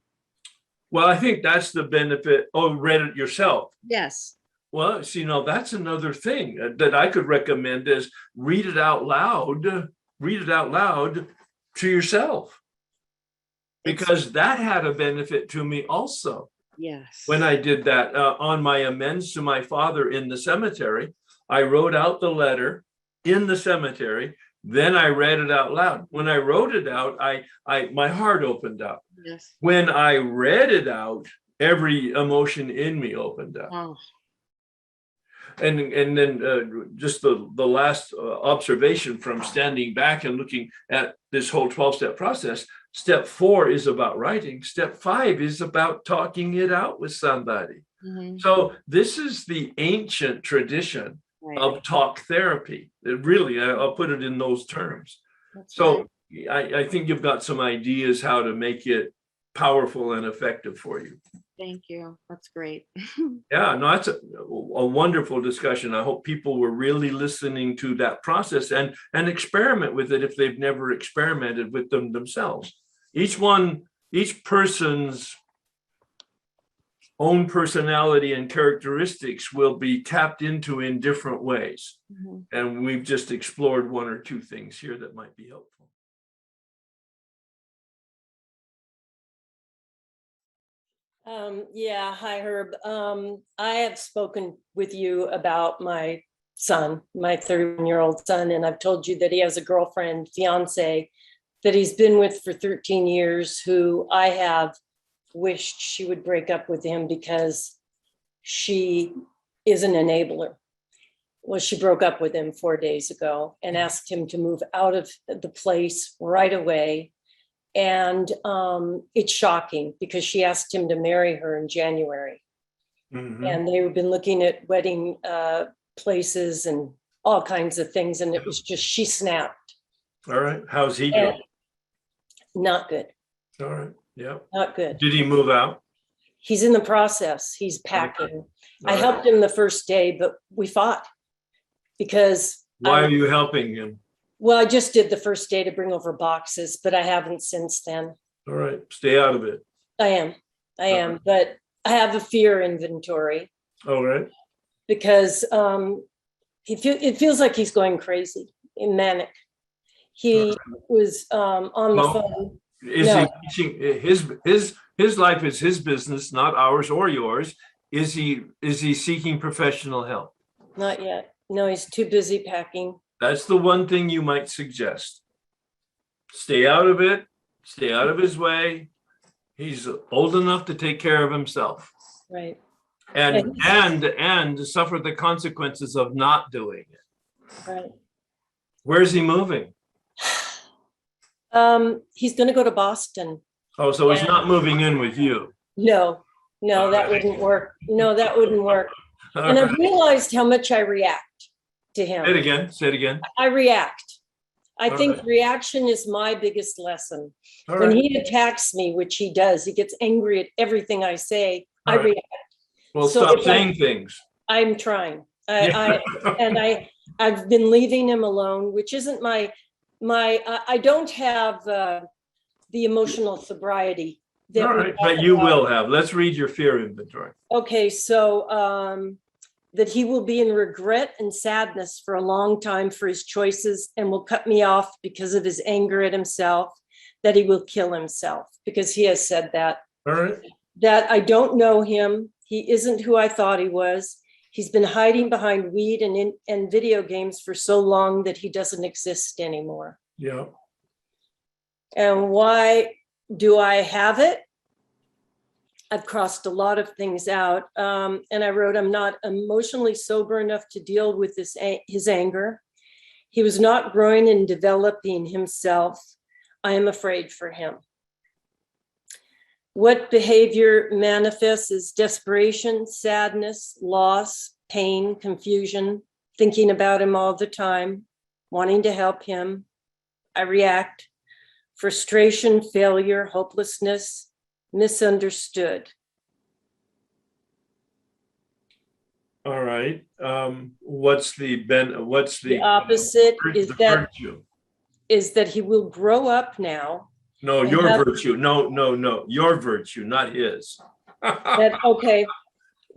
Well, I think that's the benefit. Oh, read it yourself. Yes. Well, see, that's another thing that I could recommend is read it out loud to yourself, because that had a benefit to me also. Yes. When I did that on my amends to my father in the cemetery, I wrote out the letter in the cemetery. Then I read it out loud. When I wrote it out, my heart opened up. Yes. When I read it out, every emotion in me opened up. Oh. And then just the last observation from standing back and looking at this whole 12-step process, step 4 is about writing. Step 5 is about talking it out with somebody. Mm-hmm. So this is the ancient tradition of talk therapy. It really, I'll put it in those terms. That's so right. I think you've got some ideas how to make it powerful and effective for you. Thank you. That's great. Yeah, no, that's a wonderful discussion. I hope people were really listening to that process and experiment with it if they've never experimented with them themselves. Each one each person's own personality and characteristics will be tapped into in different ways. Mhm. And we've just explored one or two things here that might be helpful. Yeah, hi Herb. I have spoken with you about my son, my 31-year-old son, and I've told you that he has a girlfriend, fiance, that he's been with for 13 years, who I have wished she would break up with him because she is an enabler. Well, she broke up with him 4 days ago and asked him to move out of the place right away. And it's shocking because she asked him to marry her in January. Mhm. And they've been looking at wedding places and all kinds of things. And it was just, she snapped. All right. How's he And doing? not good, All right. Yeah. not good. Did he move out? He's in the process. He's packing. I All right. helped him the first day, but we fought because Why are you helping him? well, I just did the first day to bring over boxes, but I haven't since then. All right. Stay out of it. I am, but I have a fear inventory All right. because it feels like he's going crazy in manic. He was on the Well, phone. Is No. he teaching his life is his business, not ours or yours? Is he seeking professional help? Not yet. No, he's too busy packing. That's the one thing you might suggest. Stay out of it. Stay out of his way. He's old enough to take care of himself Right. and suffer the consequences of not doing it. Right. Where's he moving? He's going to go to Boston. Oh, so he's not moving in with you. No, that wouldn't work. No, that wouldn't work. And I've realized how much I react to him. Say it again. Say it again. I react. I All think right. reaction is my biggest lesson. All When right. he attacks me, which he does, he gets angry at everything I say. All I right. react. Well, So stop if saying things. I'm trying. Yeah. I've been leaving him alone, which isn't my I don't have the emotional sobriety that All we right, talk but you about. will have. Let's read your fear inventory. Okay, so that he will be in regret and sadness for a long time for his choices and will cut me off because of his anger at himself, that he will kill himself because he has said that. All right. That I don't know him. He isn't who I thought he was. He's been hiding behind weed and video games for so long that he doesn't exist anymore. Yeah. And why do I have it? I've crossed a lot of things out. And I wrote, I'm not emotionally sober enough to deal with his anger. He was not growing and developing himself. I am afraid for him. What behavior manifests is desperation, sadness, loss, pain, confusion, thinking about him all the time, wanting to help him. I react. Frustration, failure, hopelessness, misunderstood. All right. What's The opposite is that virtue? is that he will grow up now. No, and your have- virtue. No. Your virtue, not his.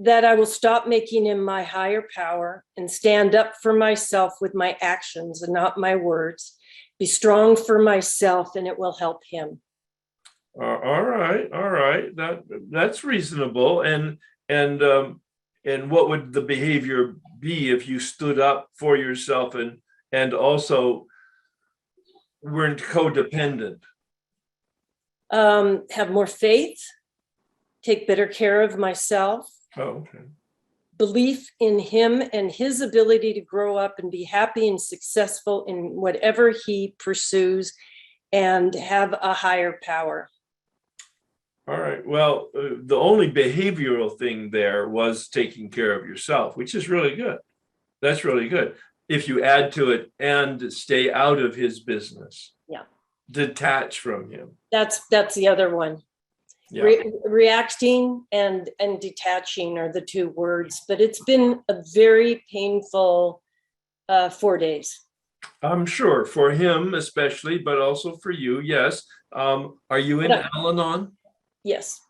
That I will stop making him my higher power and stand up for myself with my actions and not my words. Be strong for myself and it will help him. All right. That's reasonable. And what would the behavior be if you stood up for yourself and also weren't codependent? Have more faith, take better care of myself, Oh, okay. belief in him and his ability to grow up and be happy and successful in whatever he pursues and have a higher power. All right. Well, the only behavioral thing there was taking care of yourself, which is really good. That's really good. If you add to it and stay out of his business. Yeah. Detach from him. That's the other one. Yeah. Reacting and detaching are the two words, but it's been a very painful 4 days. I'm sure for him especially, but also for you. Yes. Are you in Yeah. Al-Anon? Yes,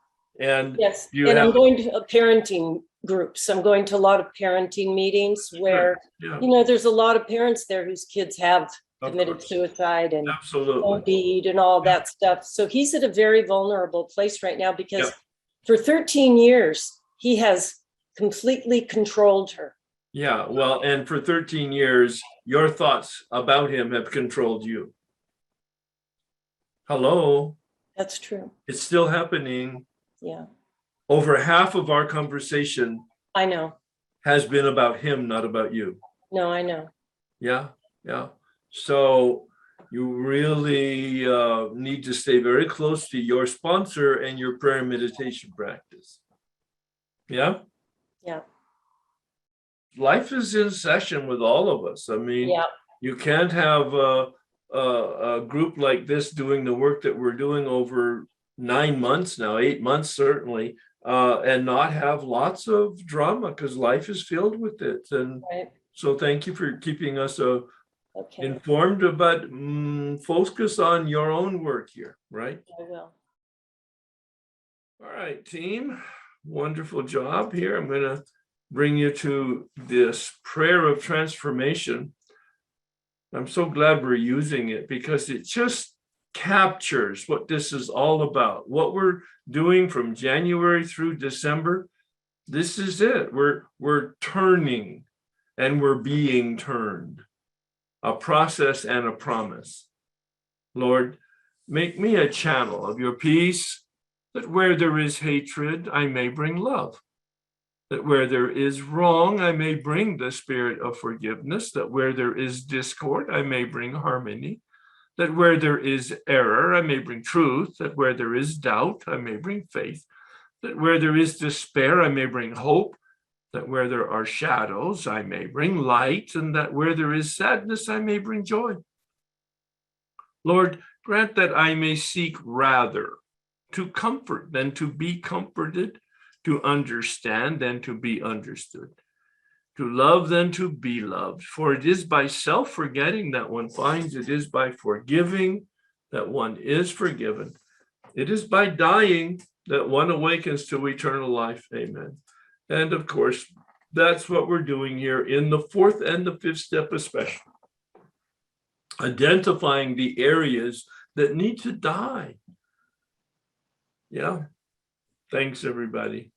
And yes. you And I'm have going to parenting groups. I'm going to a lot of parenting meetings where, yeah, you know, there's a lot of parents there whose kids have of committed course. suicide and Absolutely. OD'd and all that stuff. So he's at a very vulnerable place right now because Yep. for 13 years, he has completely controlled her. Yeah. Well, and for 13 years, your thoughts about him have controlled you. Hello. That's true. It's still happening. Yeah, Over half of our conversation I know. has been about him, not about you. No, I know. Yeah. Yeah. So you really need to stay very close to your sponsor and your prayer and meditation practice. Yeah. Yeah. Life is in session with all of us. I mean, Yeah. you can't have a group like this doing the work that we're doing over 9 months now, 8 months certainly, and not have lots of drama because life is filled with it. And Right. so thank you for keeping us Okay. informed, but focus on your own work here, right? I will. All right, team. Wonderful job here. I'm going to bring you to this prayer of transformation. I'm so glad we're using it because it just captures what this is all about. What we're doing from January through December, this is it. We're turning and we're being turned. A process and a promise. Lord, make me a channel of your peace, that where there is hatred, I may bring love. That where there is wrong, I may bring the spirit of forgiveness. That where there is discord, I may bring harmony. That where there is error, I may bring truth. That where there is doubt, I may bring faith. That where there is despair, I may bring hope. That where there are shadows, I may bring light. And that where there is sadness, I may bring joy. Lord, grant that I may seek rather to comfort than to be comforted, to understand than to be understood, to love than to be loved. For it is by self-forgetting that one finds, it is by forgiving that one is forgiven. It is by dying that one awakens to eternal life. Amen. And of course, that's what we're doing here in the fourth and the fifth step especially. Identifying the areas that need to die. Yeah. Thanks, everybody.